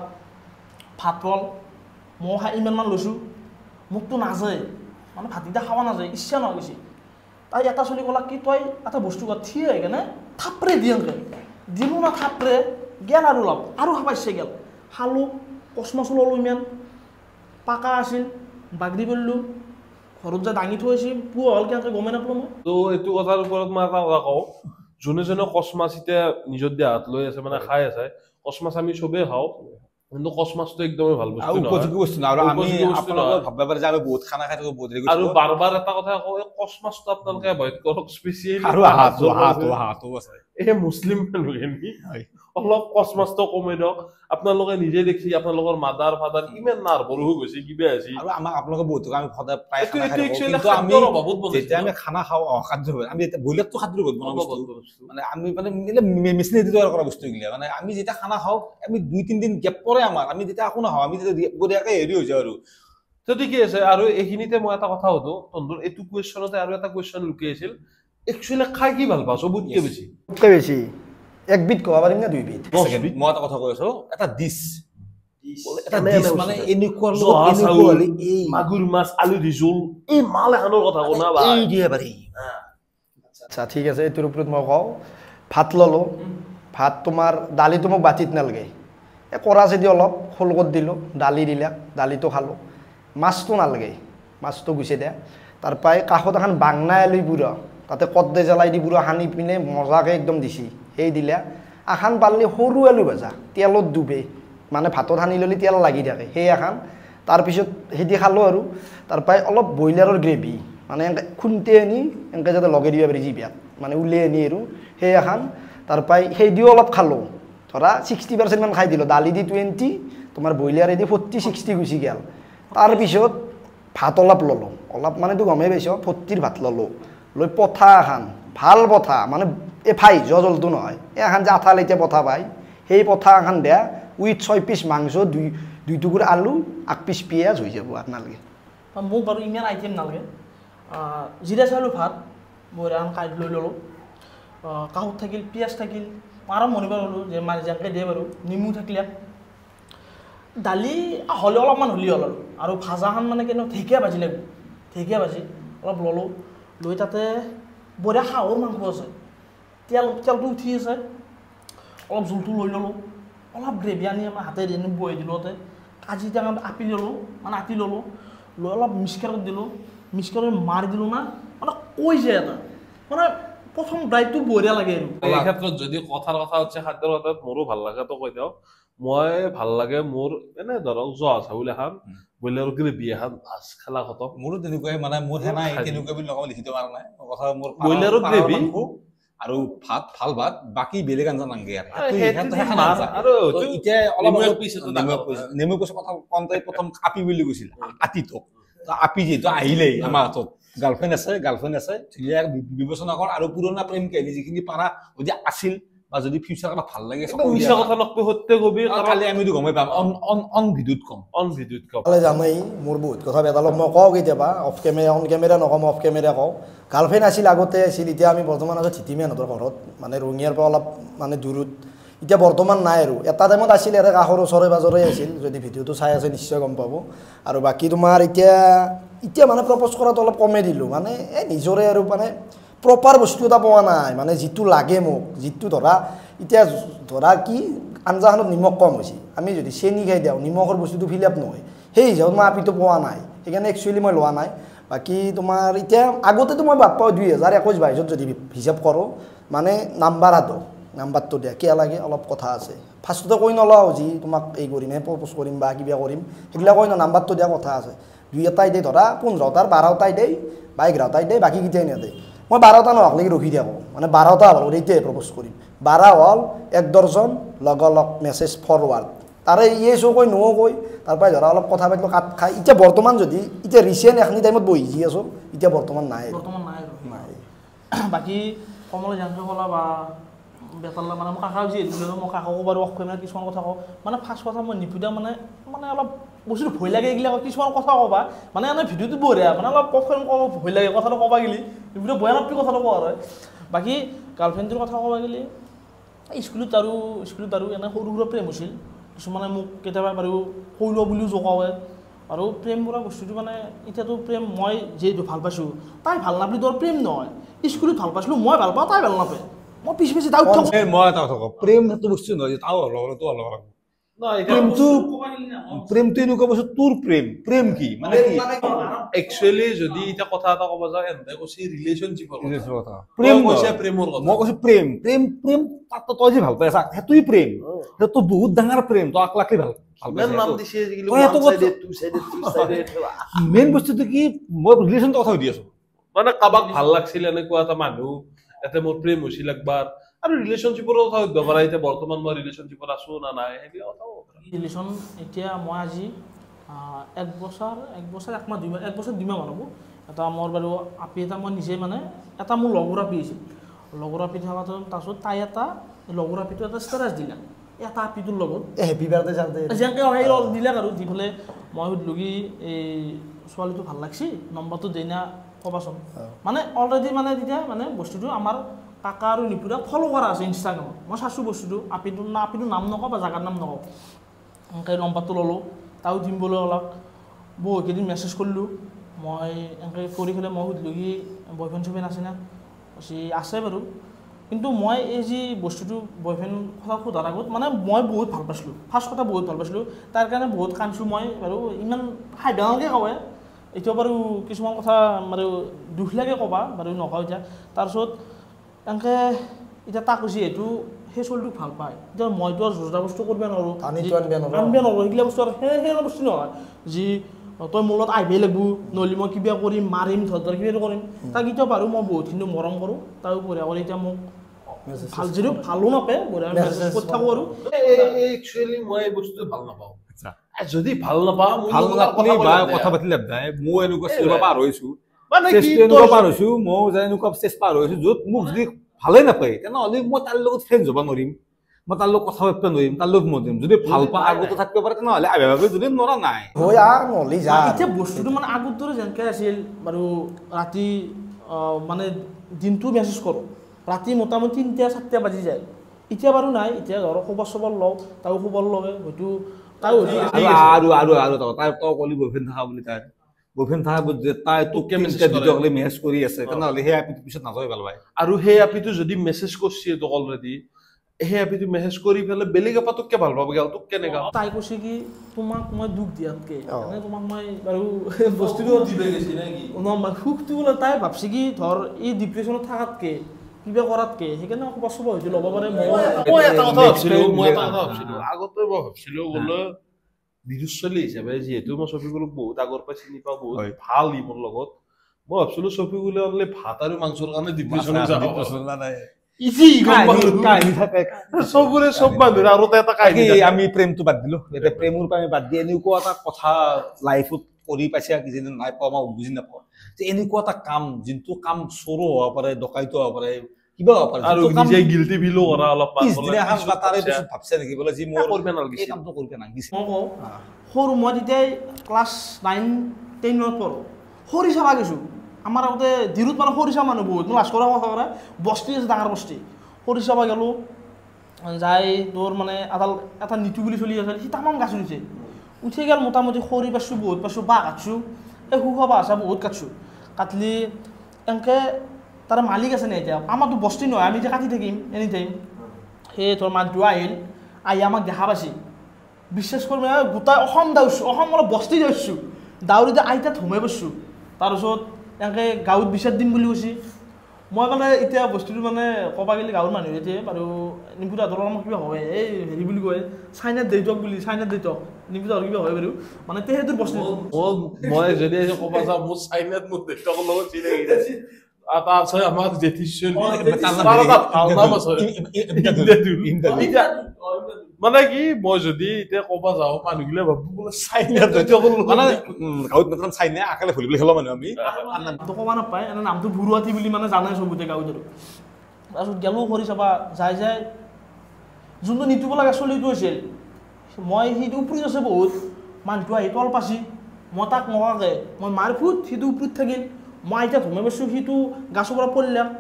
ভাত ৰল মই খাই ইমানমান লৈছোঁ মোকতো নাযায় মানে ভাতকেইটা খাব নাযায় ইচ্ছা নহয় গৈছে তাই এটা চলি ক'লাক কি তই এটা বস্তু কৰ থিয় হৈ কেনে থাপৰে দি এনেকৈ দিলোঁ না থাপৰে গেল আৰু অলপ আৰু খাব ইচ্ছা গেল খালোঁ কচ মাছো ল'লোঁ ইমান পাকা আছিল বাগৰি পৰিলোঁ ঘৰত যে দাঙি থৈ আহিছিল পুৱা হ'ল কেনেকৈ গমেই নাপালোঁ মই তো এইটো কথাৰ ওপৰত মই এটা কথা কওঁ যোনে কচ মাছ এতিয়া নিজৰ দেহাত লৈ আছে মানে খাই আছে কচ মাছ আমি চবেই খাওঁ কিন্তু কচ মাছটো একদমেই ভাল বস্তু নহয় উপযোগী বস্তু নহয় আৰু আমি আপোনালোকে ভাবিব পাৰে যে আমি বহুত খানা খাই থাকোঁ বহুত আৰু বাৰবাৰ এটা কথা কওঁ এই কচ মাছটো আপোনালোকে এভইড কৰক স্পেচিয়েলি আৰু হাঁহটো আছে এই মুছলিম মানুহখিনি অলপ কচ মাছটো কমাই দিয়ক আপোনালোকে নিজে দেখি আপোনালোকৰ মাদাৰ ফাদাৰ ইমান নাৰ্ভৰ হৈ গৈছে কিবা হৈছে আৰু আমাক আপোনালোকে বহুত আমি সদায় প্ৰায় এইটো খানা খাই থাকোঁ actually কিন্তু আমি খাদ্যৰ অভাৱত বনাইছে যেতিয়া আমি খানা খাওঁ খাদ্য আমি এতিয়া বইলাৰটো খাদ্যৰ বহুত বনোৱা বস্তু মানে আমি মানে মেচিনেদি তৈয়াৰ কৰা বস্তু এইগিলা মানে আমি যেতিয়া খানা খাওঁ আমি 2-3 দিন গেপ পৰে আমাৰ আমি যেতিয়া একো নাখাওঁ আমি যেতিয়া বঢ়িয়াকৈ হেৰি হৈ যাওঁ আৰু তো ঠিকে আছে আৰু এইখিনিতে মই এটা কথা সুধো তন্দুৰ এইটো কুৱেশ্যনতে আৰু এটা কুৱেশ্যন লুকি আছিল একচুৱেলি খাই কি ভাল পাওঁ চবতকৈ বেছি বেছি একবিধ ক'ব পাৰিম নে 2 বিধ মই এটা কথা কৈ আছোঁ এটা ডিছ এটা এনে ডিছ এনে মানে বস্তু। এনেকুৱা জহা চাউল, এই মাগুৰ মাছ আলু দি জোল এই মাল এখনৰ কথা কোনা বা এই দিয়ে পাৰি আচ্ছা ঠিক আছে এইটোৰ ওপৰত মই কওঁ ভাত ল'লোঁ ভাত তোমাৰ দালিটো মোক বাতিত নালাগে এই কৰাচেদি অলপ খোলকত দিলোঁ দালি দিলা দালিটো খালোঁ মাছটো নালাগে মাছটো গুচাই দিয়া তাৰপৰাই কাষত এখন বাংনা আলু পুৰা তাতে কদ্দে জ্বলাই দি পুৰা সানি পিনে মজাকৈ একদম দিছি সেই দিলা এখন পাৰিলে সৰু আলু ভাজা তেলত ডুবে মানে ভাতত সানি ল'লে তেল লাগি থাকে সেই এখন তাৰপিছত সেইদি খালোঁ আৰু তাৰপৰাই অলপ ব্ৰইলাৰৰ গ্ৰেভি মানে এনেকৈ খুন্দি আনি এনেকৈ যাতে লগাই দিব পাৰি জিভিয়াত মানে উলিয়াই আনি আৰু সেই এখন তাৰপৰাই সেই দিও অলপ খালোঁ ধৰা 60% মান খাই দিলোঁ দালি দি 20 তোমাৰ ব্ৰইলাৰেদি 40-60 গুচি গ'ল তাৰপিছত ভাত অলপ ল'লোঁ অলপ মানেতো গমেই পাইছ 40ৰ ভাত ল'লোঁ লৈ পঠা এখন ভাল পঠা মানে এই ফাই জলটো নহয় এই এখন যে আঠা লেতিয়া পঠা পায় সেই পঠা এখন দিয়া উইথ 6 পিচ মাংস 2 টুকুৰা আলু 1 পিচ পিঁয়াজ হৈ যাব আৰু নালাগে মোক বাৰু ইমান আইটেম নালাগে জিৰা চাউলৰ ভাত বঢ়িয়া এখন কাঢ়ি লৈ ল'লোঁ কাহত থাকিল পিঁয়াজ থাকিল আৰু মনিব ল'লোঁ যে মাছ যেনেকৈ দিয়ে বাৰু নেমু থাকিলে দালি হ'লে অলপমান হ'লেই হ'ল আৰু ভাজাখন মানে কেনেকুৱা ঢেকীয়া ভাজি লাগিব ঢেকীয়া ভাজি অলপ ল'লোঁ লৈ তাতে বঢ়িয়া হাঁহৰ মাংস আছে তেলটো উঠি আছে অলপ জোলটো লৈ ল'লোঁ অলপ গ্ৰেভি আনি আমাৰ হাতেৰে এনে বহি দিলোঁ তাতে কাজি টেঙাত আপি ল'লোঁ মানে আতি ল'লোঁ লৈ অলপ মিক্সাৰত দিলোঁ মিক্সাৰত মাৰি দিলোঁ না মানে কৈ যায় এটা মানে প্ৰথম ড্ৰাইটো বঢ়িয়া লাগে আৰু এই ক্ষেত্ৰত যদি কথাৰ কথা হচ্ছে খাদ্যৰ কথাত মোৰো ভাল লাগে তো কৈ দিওঁ মই ভাল লাগে মোৰ এনে ধৰক জহা চাউল এখন ব্ৰইলাৰৰ গ্ৰেভি এখন ভাজ খেলা খতম মোৰো তেনেকুৱাই মানে মোৰ সেনাই তেনেকুৱা বুলি নকওঁ লিখিত পৰা নাই কথা মোৰ ব্ৰইলাৰৰ গ্ৰেভি আৰু ভাত ভাল ভাত বাকী বেলেগ আঞ্জা নাংগে আৰু এতিয়া অলপ নেমু কৈছে কথা কওঁতে প্ৰথম আপি বুলি কৈছিল আতিটোক আপি যিহেতু আহিলেই আমাৰ হাতত গাৰ্লফ্ৰেণ্ড আছে ধুনীয়া বিবেচনা কৰ আৰু পুৰণা প্ৰেম কাহিনী যিখিনি পাৰা যদি আছিল বা যদি ফিউচাৰ এটা ভাল লাগে মিছা কথা নকবি সত্য কবি কালি আমিতো গমেই পাম অন ভিডিঅ'ত কম জানেই মোৰ বহুত কথা বেতালক মই কওঁ কেতিয়াবা অফ কেমেৰা অন কেমেৰা নকওঁ অফ কেমেৰা কওঁ গাৰ্লফ্ৰেণ্ড আছিল আগতে আছিল এতিয়া আমি বৰ্তমান আছোঁ ধিতিমিয়ানহঁতৰ ঘৰত মানে ৰঙিয়াৰ পৰা অলপ মানে দূৰত এতিয়া বৰ্তমান নাই আৰু এটা টাইমত আছিল ইয়াতে কাষৰ ওচৰে পাজৰে আছিল যদি ভিডিঅ'টো চাই আছে নিশ্চয় গম পাব আৰু বাকী তোমাৰ এতিয়া মানে প্ৰপ'জ কৰাটো অলপ কমেই দিলোঁ মানে এই নিজৰে আৰু মানে প্ৰপাৰ বস্তু এটা পোৱা নাই মানে যিটো লাগে মোক যিটো ধৰা কি আঞ্জাখনত নিমখ কম হৈছে আমি যদি চেনি খাই দিওঁ নিমখৰ বস্তুটো ফিল আপ নহয় সেই হিচাপত মই আপিটো পোৱা নাই সেইকাৰণে একচুৱেলি মই লোৱা নাই বাকী তোমাৰ এতিয়া আগতেতো মই বাদ পাওঁ 2021-22 যদি হিচাপ কৰোঁ মানে নাম্বাৰটো দিয়া কিয় লাগে অলপ কথা আছে ফাৰ্ষ্টতে কৈ নলওঁ যি তোমাক এই কৰিম প্ৰপ'জ কৰিম বা কিবা কৰিম সেইবিলাক কৈ নাম্বাৰটো দিয়া কথা আছে 2-এটাই দেই ধৰা 15টাৰ 12টাই দেই বা 11টাই দেই বাকীকেইটাই নেদেই মই 12টা নহ'লেকি ৰখি থাকোঁ মানে 12টা হ'ল এতিয়াই প্ৰপ'জ কৰিম 12 হ'ল 1 ডৰ্জন লগ মেছেজ ফৰৱাৰ্ড তাৰে ইয়ে কৈ নো কৈ তাৰপৰাই ধৰা অলপ কথা পাতিলোঁ কাট খাই এতিয়া বৰ্তমান যদি এতিয়া ৰিচেণ্ট এখিনি টাইমত বহি যি আছোঁ এতিয়া বৰ্তমান নাই বাকী কমল জানকে ক'লা বা বেতালা মানে মই কাকাও যি মই কাকাকো বাৰু অফ কেমেৰাত কিছুমান কথা কওঁ মানে ফাৰ্ষ্ট কথা মই নিপুদা মানে অলপ বস্তুটো ভয় লাগে এইগিলা কিছুমান কথা ক'বা মানে এনে ভিডিঅ'টো বঢ়িয়া মানে অলপ প্ৰফেন ক'ব ভয় লাগে কথাটো ক'বা গেলি নিপুদা বয়া নাপি কথাটো কোৱা হয় বাকী গাৰ্লফ্ৰেণ্ডটোৰ কথা ক'বা গেলি স্কুলত আৰু এনে সৰু সুৰা প্ৰেম হৈছিল কিছুমানে মোক কেতিয়াবা বাৰু কৈ লোৱা বুলিও জোকাৱে আৰু প্ৰেম বোলা বস্তুটো মানে এতিয়াতো প্ৰেম মই যিহেতু ভাল পাইছোঁ তাই ভাল নাপালি তোৰ প্ৰেম নহয় স্কুলত ভাল পাইছিলোঁ মই ভাল পাওঁ তাই ভাল নাপায় মই পিছে তাও মই এটা কথা কওঁ প্ৰেম সেইটো বস্তু নহয় তাও অলপ প্ৰেমটো এনেকুৱা বস্তু তোৰ প্ৰেম কি মানে একচুৱেলি যদি এতিয়া কথা এটা ক'ব যাওঁ এনে কৈছে ৰিলেশ্যনশ্বিপৰ কথা প্ৰেমৰ কথা মই কৈছো প্ৰেম তই যে ভাল পাই আছা সেইটোৱে প্ৰেম সেইটো বহুত ডাঙৰ প্ৰেম তই আকলাকলি ভাল মেইন বস্তুটো কি মই ৰিলেশ্যনটো কথা সুধি আছো মানে কাৰোবাক ভাল লাগছিল এনেকুৱা এটা মানুহ এতে মোৰ প্ৰেম হৈছিল একবাৰ আৰু ৰিলেশ্যনশ্বিপৰ কথা সুধিব পাৰা এতিয়া বৰ্তমান মই ৰিলেশ্যনশ্বিপত আছো না নাই সেইবিলাক কথা ৰিলেশ্যন এতিয়া মই আজি 1 বছৰ 1 মাহ 2 মাহ 1 বছৰ 2 মাহ মান হ'ব এটা মোৰ বাৰু আপি এটা মই নিজে মানে এটা মোৰ লগৰ আপি আছিল লগৰ আপি থকাটো তাৰপিছত তাই এটা লগৰ আপিটো এটা ষ্টেটাছ দিলা এটা আপিটোৰ লগত হেপী বাৰ্থডে চাৰ্ডে যেনেকৈ দিলাক আৰু দি পেলাই মই সুধিলোঁ কি এই ছোৱালীটো ভাল লাগছি নম্বৰটো দেই না ক'বাচোন মানে অলৰেডি মানে তেতিয়া মানে বস্তুটো আমাৰ কাকা আৰু নিপুৰা ফ'ল' কৰা আছে ইনষ্টাগ্ৰামত মই চাইছোঁ বস্তুটো আপিটোৰ নাম নকওঁ বা জেগাৰ নাম নকওঁ এনেকৈ নম্বৰটো ল'লোঁ তাও দিম বোলে অলপ বহুকেইদিন মেছেজ কৰিলোঁ মই এনেকৈ কৰি পেলাই মই সুধিলোঁ কি বয়ফ্ৰেণ্ড চয়ফ্ৰেণ্ড আছে না আছে বাৰু কিন্তু মই এই যি বস্তুটো বয়ফ্ৰেণ্ড কথা সোধাৰ আগত মানে মই বহুত ভাল পাইছিলোঁ ফাৰ্ষ্ট কথা বহুত ভাল পাইছিলোঁ তাৰ কাৰণে বহুত কান্দছোঁ মই বাৰু ইমান সাধাৰণকৈ কওঁ এতিয়া বাৰু কিছুমান কথা বাৰু দুখ লাগে ক'বা বাৰু নকওঁ এতিয়া তাৰপিছত এনেকৈ এতিয়া তাক যিহেতু সেই ছোৱালীটোক ভাল পায় এতিয়া মইতো আৰু জোৰজা বস্তু কৰিব নোৱাৰোঁ আনবিয়া নোৱাৰোঁ সেইগিলা বস্তু আৰু সেই বস্তু নহয় যি তই মোৰ লগত আহিবই লাগিব নহ'লে মই কিবা কৰিম মাৰিম ধৰ কিবা কৰিম তাক এতিয়া বাৰু মই বহুতখিনি মৰম কৰোঁ তাক বঢ়িয়া কৰি এতিয়া মোক ভাল যদিও ভালো নাপায় বঢ়িয়া মেছেজ কৰি থাকোঁ আৰু একচুৱেলি মই এই বস্তুটো ভাল নাপাওঁ যদি ভাল নাপাওঁ কথা পাতিলে মই এনেকুৱা পাৰ হৈছোঁ মই এনেকুৱা ষ্টেজ পাৰ হৈছোঁ য'ত মোক যদি ভালেই নাপায় তেনেহ'লে মই তাৰ লগত ফ্ৰেণ্ড হ'ব নোৱাৰিম মই তাৰ লগত কথা পাতিব নোৱাৰিম তাৰ লগত মই দিম যদি ভাল পাওঁ আগতে থাকিব পাৰে তেনেহ'লে আগে যদি নৰা নাই এতিয়া বস্তুটো মানে আগৰ দৰে যেনেকৈ আছিল বাৰু ৰাতি মানে দিনটো মেছেজ কৰোঁ ৰাতি মোটামুটি 3-4টা বাজি যায় এতিয়া বাৰু নাই এতিয়া ঘৰৰ খবৰ লওঁ তাও খবৰ লয় হয়তো তাই তই কলি বয়ফ্ৰেণ্ড থকা বুলি তাই বয়ফ্ৰেণ্ড থকা বুলি তাই তোক মেছেজ কৰি আছে তেনেহ'লে সেই আপিটো পিছত নাযায় ভাল পায় আৰু সেই আপিটো যদি মেছেজ কৰিছে তোক অলৰেডি সেই আপিটো মেছেজ কৰি পেলাই বেলেগ আপা তোক ভাল পাব গ'ল তোক কেনেকা তাই কৈছে কি তোমাক মই দুখ দিয়াতকে তোমাক মই বাৰু বস্তুটো সুখটো বোলে তাই ভাবছে কি ধৰ এই ডিপ্ৰেশ্যনত থকাতকে কিবা কৰাতকে সেইকাৰণে বস্তু হয়তো ল'ব পাৰে মই এটা কথা ভাবছিলো আগতে মই ভাবছিলো বোলে বিৰুচলি হিচাপে যিহেতু মই ছফিকুলক বহুত আগৰ পৰা চিনি পাওঁ বহুত ভাল ই মোৰ লগত মই ভাবছিলো ছফিকুলে অনলি ভাত আৰু মাংসৰ কাৰণে ডিপ্ৰেশ্যনত যাব চবৰে চব মানুহ আৰু এটা কাহিনী আমি প্ৰেমটো বাদ দিলো এতিয়া প্ৰেমৰ পৰা আমি বাদ দি এনেকুৱা এটা কথা লাইফত কৰি পাইছে কিজানি নাই পোৱা মই বুজি নাপাওঁ যে এনেকুৱা এটা কাম যোনটো কাম চোৰো হ'ব পাৰে ডকাইতো হ'ব পাৰে কিবা হ'ব পাৰে আৰু নিজে গিল্টি ফিলো কৰা অলপমান পিছদিনা এখন বা তাৰে পিছত ভাবছে নেকি বোলে যি মোৰ কৰিব এই নালাগিছিল কামটো কৰিব নালাগিছিল মই কওঁ সৰু মই তেতিয়া ক্লাছ 9-10 মানত পঢ়োঁ সৰি চাবা গৈছোঁ আমাৰ আগতে দিৰুত মানে সৰি চাব মানুহ বহুত মই লাজ কৰা কথা কৰা বস্তি আছে ডাঙৰ বস্তি সৰি চাবা গ'লোঁ যাই তোৰ মানে এটা নীতি বুলি চলি আছে সি তামাম গাছ উঠিছে উঠি গ'ল মোটামুটি সৰি পাইছোঁ বহুত পাইছোঁ বাঁহ কাটছোঁ এই সুখোৱা বাঁহ আছে বহুত কাটছোঁ কাটলি এনেকৈ তাৰ মালিক আছে নে এতিয়া আমাৰতো বস্তি নহয় আমি এতিয়া কাটি থাকিম এনি টাইম সেই তোৰ মানুহটো আহিল আহি আমাক দেখা পাইছে বিশ্বাস কৰিব গোটাই অসম দাউৰিছোঁ অসম অলপ বস্তি দাউৰিছোঁ দাউৰিতে আইতাত সোমাই পাইছোঁ তাৰপিছত এনেকৈ গাঁৱত বিচাৰ দিম বুলি কৈছে মই মানে এতিয়া বস্তুটো মানে ক'বা গ'লে গাঁৱৰ মানুহ এতিয়া আৰু নিপুতাহঁতৰ অলপমান কিবা হয় এই হেৰি বুলি কয় চাইনাত দেউতক বুলি চাইনাত দেউতক নিপুতাহঁতৰ কিবা হয় বাৰু মানে তেহেঁতৰ বস্তু মই যদি ক'ব যাওঁ মোৰ চাইনাত মোৰ দেউতাকৰ লগত চিনাকি আছে এটা আছে আমাৰ জেঠিৰ মানে কি মই যদি এতিয়া ক'ব যাওঁ মানুহগিলা ভাবো বোলে চাইনাত মানে গাঁৱত নতুন চাইনা আকালে ভলিবল খেলো মানুহ আমি নামটো ক'ব নাপায় এনে নামটো ভুৰুৱাতি বুলি মানে জানে চবতে গাঁৱত আৰু তাৰপিছত গেলোঁ কৰি চাবা যাই যোনটো নিতুব লগা চলিটো হৈছিল মই সেইটো উপৰিত আছে বহুত মানুহটো আহি তল পাইছি মই তাক নকৰাকৈ মই মাৰ ফুট সিটো উপৰিত থাকিল মই এতিয়া সোমাই পাইছোঁ সিটো গাছৰ পৰা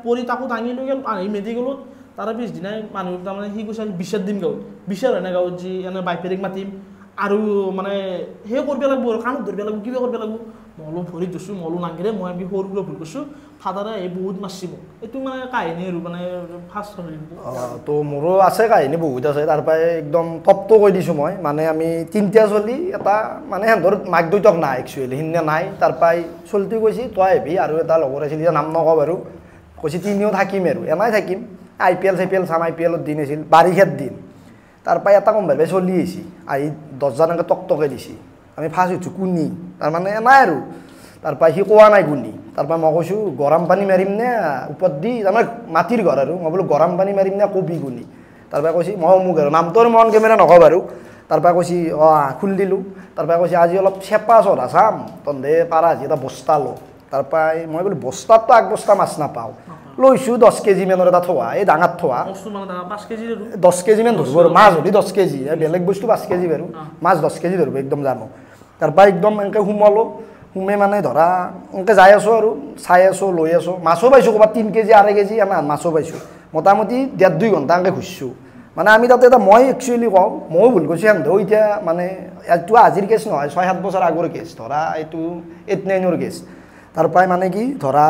পৰি তাকো দাঙি লৈ গ'ল আহি মেডিকেলত তাৰ পিছদিনাই মানুহ তাৰমানে সি কৈছে বিচাৰ দিম গাঁৱত বিচাৰ হয় না গাঁৱত যি এনে বাইপেৰীক মাতিম আৰু মানে সেই কৰিব লাগিব আৰু কাণত ধৰিব লাগিব কিবা কৰিব লাগিব মই অলপ ভৰিত ধৰিছোঁ মই অলপ নাংগিৰে মই আমি সৰু পৰা ভুল কৰিছোঁ ফাদাৰে এই বহুত মাৰছি মোক এইটো মানে কাহিনী আৰু মানে ফাৰ্ষ্ট তো মোৰো আছে কাহিনী বহুত আছে তাৰ পৰাই একদম টপটো কৈ দিছোঁ মই মানে আমি তিনিটা চলি এটা মানে সিহঁতৰ মাক দেউতাক নাই একচুৱেলি সিদিনা নাই তাৰ পৰাই চলিটো কৈছে তই আহিবি আৰু এটা লগৰ আছিল এতিয়া নাম নকওঁ বাৰু কৈছে তিনিও থাকিম আৰু এনেই থাকিম IPL চাম IPLৰ দিন আছিল বাৰিষাৰ দিন তাৰ পৰাই এটা কোম্পানী চলি আহিছে আহি 10জন এনেকৈ টকটকে দিছে আমি ফাৰ্ষ্ট উঠছোঁ কুনি তাৰমানে নাই আৰু তাৰ পৰা সি কোৱা নাই কুনি তাৰ পৰা মই কৈছোঁ গৰম পানী মাৰিম নে ওপৰত দি তাৰমানে মাটিৰ ঘৰ আৰু মই বোলো গৰম পানী মাৰিম নে কবি কুনি তাৰ পৰা কৈছে মই মোক আৰু নামটো আৰু মন কেমেৰা নকওঁ বাৰু তাৰ পৰা কৈছে খুলি দিলোঁ তাৰ পৰা কৈছে আজি অলপ চেপা চৰা চাম তহঁতে পাৰা আজি এটা বস্তা ল তাৰ পৰা মই বোলো বস্তাততো আগ বস্তা মাছ নাপাওঁ লৈছোঁ 10 কেজি মানৰ এটা থোৱা এই ডাঙৰ থোৱা 10 কেজি মান ধৰিব আৰু মাছ ধৰি 10 কেজি বেলেগ বস্তু 5 কেজি বাৰু মাছ 10 কেজি ধৰিব একদম জানো তাৰ পৰা একদম এনেকৈ সোমালোঁ সোমে মানে ধৰা এনেকৈ যাই আছোঁ আৰু চাই আছোঁ লৈ আছোঁ মাছো পাইছোঁ ক'ৰবাত 3 কেজি 2.5 কেজি আমাৰ মাছো পাইছোঁ মোটামুটি 1.5-2 ঘণ্টা এনেকৈ ঘূৰিছোঁ মানে আমি তাতে এটা মই একচুৱেলি কওঁ ময়ো ভুল কৰিছোঁ সিহঁতেও এতিয়া মানে এইটো আজিৰ কেছ নহয় 6-7 বছৰ আগৰ কেছ ধৰা এইটো 8-9ৰ কেছ তাৰ পৰাই মানে কি ধৰা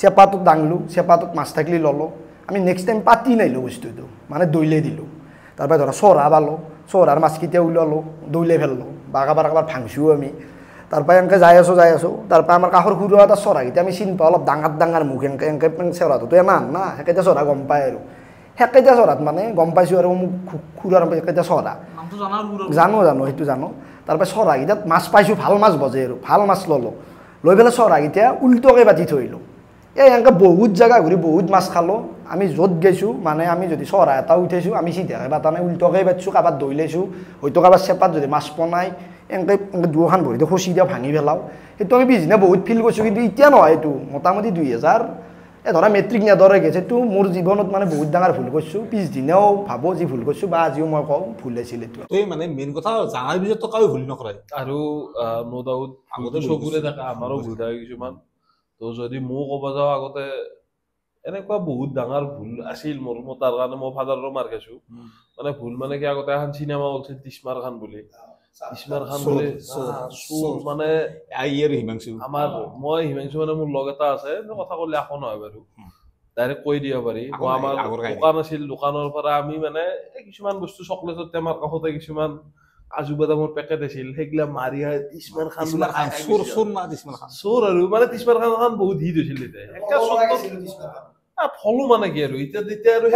চেপাটোত দাংলোঁ চেপাটোত মাছ থাকিলে ল'লোঁ আমি নেক্সট টাইম পাতি নাহিলোঁ বস্তুটো মানে দৈলে দিলোঁ তাৰ পৰা ধৰা চহৰা পালোঁ চহৰাৰ মাছকেইটা ওলালোঁ দৈলে ফেললোঁ বা কাৰোবাৰ ভাংছোঁ আমি তাৰ পৰা এনেকৈ যাই আছোঁ তাৰ পৰা আমাৰ কাষৰ সৰু এটা চৰাকেইটা আমি চিনি পাওঁ অলপ ডাঙৰ মুখ এনেকৈ চৰাটোতো এমান না সেইকেইটা চৰা গম পায় আৰু সেইকেইটা চৰাত মানে গম পাইছোঁ আৰু মোক খুৰাৰ সেইকেইটা চৰা জানো সেইটো জানো তাৰ পৰা চৰাকেইটাত মাছ পাইছোঁ ভাল মাছ বজে আৰু ভাল মাছ ল'লোঁ লৈ পেলাই চৰাকেইটা উল্টকৈ পাতি থৈলোঁ এই এনেকৈ বহুত জেগা ঘূৰি বহুত মাছ খালোঁ আমি য'ত গৈছোঁ মানে আমি যদি চৰা এটা উঠাইছোঁ আমি চিধাকৈ পাতা নাই উল্টকৈ পাতিছোঁ কাৰোবাত দৈ লৈছোঁ হয়তো কাৰোবাৰ চেপাত যদি মাছ পনাই এনেকৈ দুখন ভৰিতে খচি দিয়া ভাঙি পেলাওঁ সেইটো আমি পিছদিনা বহুত ফিল কৰিছোঁ কিন্তু এতিয়া নহয় এইটো মোটামুটি 2000 ধৰা মেট্ৰিক নেদৰে গৈছে এইটো মোৰ জীৱনত মানে বহুত ডাঙৰ ভুল কৰিছোঁ পিছদিনাও ভাবোঁ যি ভুল কৰিছোঁ বা আজিও মই কওঁ ভুল আছিল এইটো এই মানে মেইন কথা জানাৰ পিছত কাৰো ভুল নকৰে আৰু নো ডাউট আগতে চকুৰে থাকে আমাৰো ভুল থাকে কিছুমান তো যদি মই ক'ব যাওঁ আগতে এনেকুৱা বহুত ডাঙৰ ভুল আছিল মোৰ তাৰ কাৰণে মই ফাদাৰৰো মাৰ খাইছোঁ মানে ভুল মানে কি আগতে এখন চিনেমা ওলছিল তিছমাৰ খান বুলি তিছমাৰ খান বুলি চোৰ মানে হিমাংশু আমাৰ মই হিমাংশু মানে মোৰ লগ এটা আছে কথা ক'লে একো নহয় বাৰু ডাইৰেক্ট কৈ দিব পাৰি আমাৰ দোকান আছিল দোকানৰ পৰা আমি মানে কিছুমান বস্তু চকলেটৰ টেমাৰ কাষতে কিছুমান কাজু বাদামৰ পেকেট আছিল সেইগিলা মাৰি তিছমাৰ খান চোৰ আৰু মানে তিছমাৰ খান বহুত হিট হৈছিল তেতিয়া ফলো মানে কি আৰু এতিয়া আৰু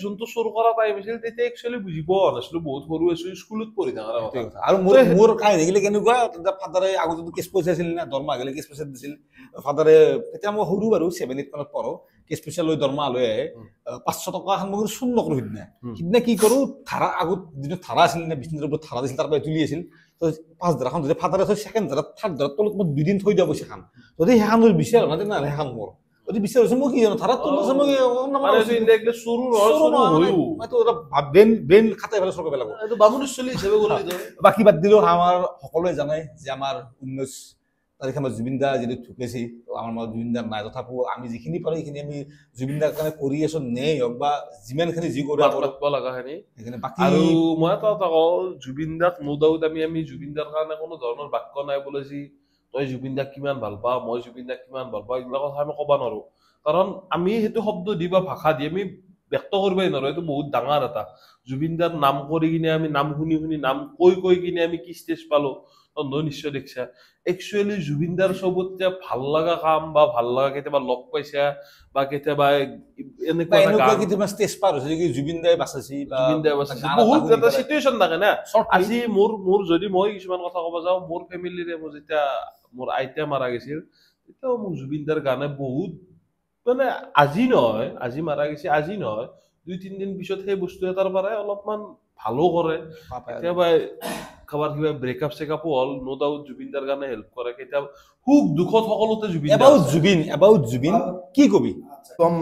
যোনটো চোৰ কৰা টাইম আছিল তেতিয়া একচুৱেলি বুজি পোৱা নাছিলো বহুত সৰু আছিলো স্কুলত পঢ়ি থকাৰ কথা আৰু মোৰ কাহিনী গিলে কেনেকুৱা ফাদাৰে আগতে কেছ পইচা আছিল না দৰমহা গেলে কেছ পইচা দিছিল ফাদাৰে তেতিয়া মই সৰু বাৰু 7-8 মানত পঢ়ো স্পেচিয়েল লৈ দৰমহা লৈ আহে 500 টকা এখন মই শূন্য কৰোঁ সিদিনা কি কৰোঁ ধাৰা আগত যিটো ধাৰা আছিল নে 20 দিনৰ ধাৰা দিছিল তাৰ পৰা তুলি আছিল তো 5 ধাৰাখন যদি ফাদাৰে থৈ ছেকেণ্ড ধাৰা থাৰ্ড ধাৰা তলত মই 2 দিন থৈ দিয়া পইচাখন যদি সেইখন যদি বিচাৰ না তেনেহ'লে সেইখন মোৰ যদি বিচাৰ হৈছে মই কি জানো ধাৰা তলত আছে মই ইনডাইৰেক্টলি চুৰু হয়ও মইতো ব্ৰেইন খাটাই ফেলে চৰকাৰে পেলাব এইটো বামুণী চলি হিচাপে গ'ল বাকী বাদ দিলেও আমাৰ সকলোৱে জানে যে আমাৰ 19 তাৰিখে আমাৰ জুবিন দা যিটো ঢুকাইছে আমাৰ মাজত জুবিন দা নাই তথাপিও আমি যিখিনি পাৰোঁ সেইখিনি আমি জুবিন দাৰ কাৰণে কৰি আছোঁ নেই হওক বা যিমানখিনি যি কৰিব লগাখিনি বাকী আৰু মই এটা কওঁ জুবিন দাক নো ডাউট আমি জুবিন দাৰ কাৰণে কোনো ধৰণৰ বাক্য নাই বোলে যি তই জুবিন দাক কিমান ভাল পা মই জুবিন দাক কিমান ভাল পাওঁ এইবিলাক কথা আমি ক'ব নোৱাৰোঁ কাৰণ আমি সেইটো শব্দ দি বা ভাষা দি আমি ব্যক্ত কৰিবই নোৱাৰোঁ এইটো বহুত ডাঙৰ এটা জুবিন দাৰ নাম কৰি কিনে আমি নাম শুনি নাম কৈ কিনে আমি কি ষ্টেজ পালোঁ নিশ্চয় দেখিছা একচুৱেলি জুবিন দাৰ চবতকে ভাল লগা কাম বা ভাল লগা কেতিয়াবা লগ পাইছা বা কেতিয়াবা এনেকুৱা কেতিয়াবা ষ্টেজ পাৰ হৈছে যে জুবিন দাই বাচাইছে বহুত এটা চিটুৱেশ্যন থাকে না আজি মোৰ যদি মই কিছুমান কথা ক'ব যাওঁ মোৰ ফেমিলিৰে মোৰ যেতিয়া মোৰ আইতা মাৰা গৈছিল তেতিয়াও মোক জুবিন দাৰ গানে বহুত মানে আজি নহয় আজি মাৰা গৈছে আজি নহয় 2-3 দিন পিছত সেই বস্তু এটাৰ পৰাই অলপমান ভালো কৰে কেতিয়াবা কাৰোবাৰ কিবা ব্ৰেকআপ চেকআপো হ'ল নো ডাউট জুবিন দাৰ কাৰণে হেল্প কৰে কেতিয়াবা সুখ দুখত সকলোতে এবাউট জুবিন কি কবি কম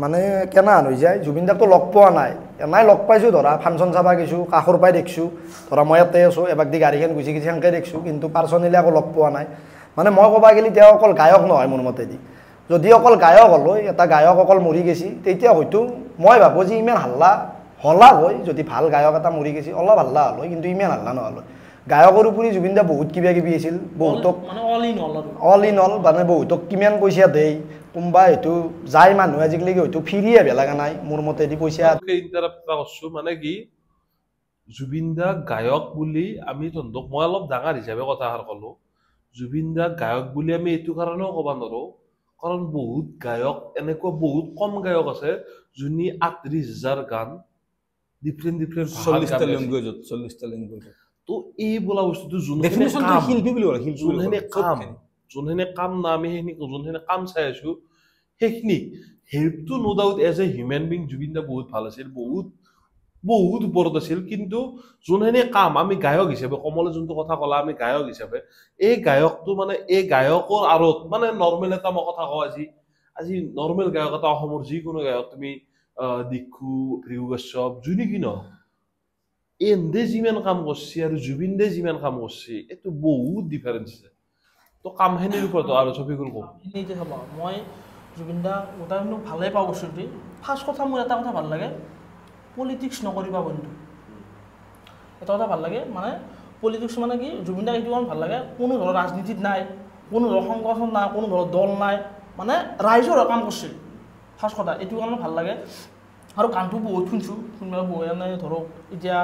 মানে কেনা হৈ যায় জুবিন দাকতো লগ পোৱা নাই এনাই লগ পাইছোঁ ধৰা ফাংচন চাবা গৈছোঁ কাষৰ পৰাই দেখিছোঁ ধৰা মই ইয়াতে আছোঁ এবাক দি গাড়ীখন গুচি সেনেকৈ দেখিছোঁ কিন্তু পাৰ্চনেলি আকৌ লগ পোৱা নাই মানে মই ক'বা গ'লে তেওঁ অকল গায়ক নহয় মোৰ মতেদি যদি অকল গায়ক হ'ল এটা গায়ক অকল মৰি গৈছে তেতিয়া হয়তো মই ভাবোঁ যে ইমান হাল্লা হলা হয় যদি ভাল গায়ক এটা মৰি গৈছে অলপ হাল্লা হ'ল হয় কিন্তু ইমান হাল্লা নহ'ল গায়কৰ উপৰি জুবিন দা বহুত কিবা কিবি আছিল বহুতক অল ইন অল মানে বহুতক কিমান পইচা দেই কোনোবাই হয়তো যাই মানুহ আজিকালি হয়তো ফিৰিয়ে বেলেগা নাই মোৰ মতেদি পইচা ইণ্টাৰাপ্ট কৰিছোঁ মানে কি জুবিন দা গায়ক বুলি আমি তহঁতক মই অলপ ডাঙৰ হিচাপে কথাষাৰ ক'লোঁ জুবিন দা গায়ক বুলি আমি এইটো কাৰণেও ক'ব নোৱাৰোঁ কাৰণ বহুত গায়ক এনেকুৱা বহুত কম গায়ক আছে যোনে 38,000 গান ডিফাৰেণ্ট 40টা লেংগুৱেজত তো এই বোলা বস্তুটো যোনখিনি কাম না আমি যোনখিনি কাম চাই আছো সেইখিনি হেল্পটো no doubt as a human being Zubeen দা বহুত ভাল আছিল বহুত ওপৰত আছিল কিন্তু যোনখিনি কাম আমি গায়ক হিচাপে কমলে যোনটো কথা ক'লা আমি গায়ক হিচাপে এই গায়কটো মানে এই গায়কৰ আঁৰত মানে নৰ্মেল এটা মই কথা কওঁ আজি নৰ্মেল গায়ক এটা অসমৰ যিকোনো গায়ক তুমি দিক্ষু ভৃগু কাশ্যপ যোনে কি নহওক এন্দে যিমান কাম কৰিছে আৰু জুবিন দে যিমান কাম কৰিছে এইটো বহুত ডিফাৰেঞ্চ আছে তো কামখিনিৰ ওপৰত আৰু ছবিবোৰ কওঁ মই জুবিন দা গোটাই ভালেই পাওঁ বস্তুটো ফাৰ্ষ্ট কথা মোৰ এটা কথা ভাল লাগে পলিটিক্স নকৰিবা বন্ধু এটা কথা ভাল লাগে মানে পলিটিক্স মানে কি জুবিন দাক এইটো কাৰণে ভাল লাগে কোনো ধৰণৰ ৰাজনীতিত নাই কোনো ধৰণৰ সংগঠন নাই কোনো ধৰণৰ দল নাই মানে ৰাইজৰ কাম কৰিছিল ফাৰ্ষ্ট কথা এইটো কাৰণে ভাল লাগে আৰু গানটো বহুত শুনিছোঁ কোনোবা বহু এনে ধৰক এতিয়া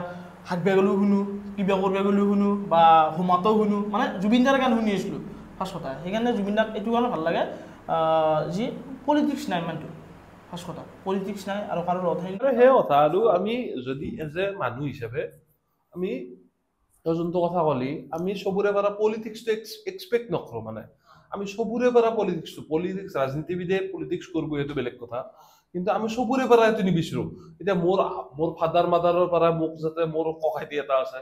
হাকবা গ'লেও শুনো কিবা কৰিব গ'লেও শুনো বা হোমাতো শুনো মানে জুবিন দাৰ গান শুনি আছিলোঁ ফাৰ্ষ্ট কথা সেইকাৰণে জুবিন দাক এইটো কাৰণে ভাল লাগে যি পলিটিক্স নাই ইমানটো ফাৰ্ষ্ট কথা পলিটিক্স নাই আৰু কাৰো লগত সেই কথা আৰু আমি যদি এজ এ মানুহ হিচাপে আমি যোনটো কথা ক'লি আমি চবৰে পৰা পলিটিক্সটো এক্সপেক্ট নকৰোঁ মানে আমি চবৰে পৰা পলিটিক্স ৰাজনীতিবিদে পলিটিক্স কৰিব সেইটো বেলেগ কথা কিন্তু আমি চবৰে পৰা এইটো নিবিচাৰোঁ এতিয়া মোৰ ফাদাৰ মাদাৰৰ পৰা মোক যাতে মোৰ ককাইটি এটা আছে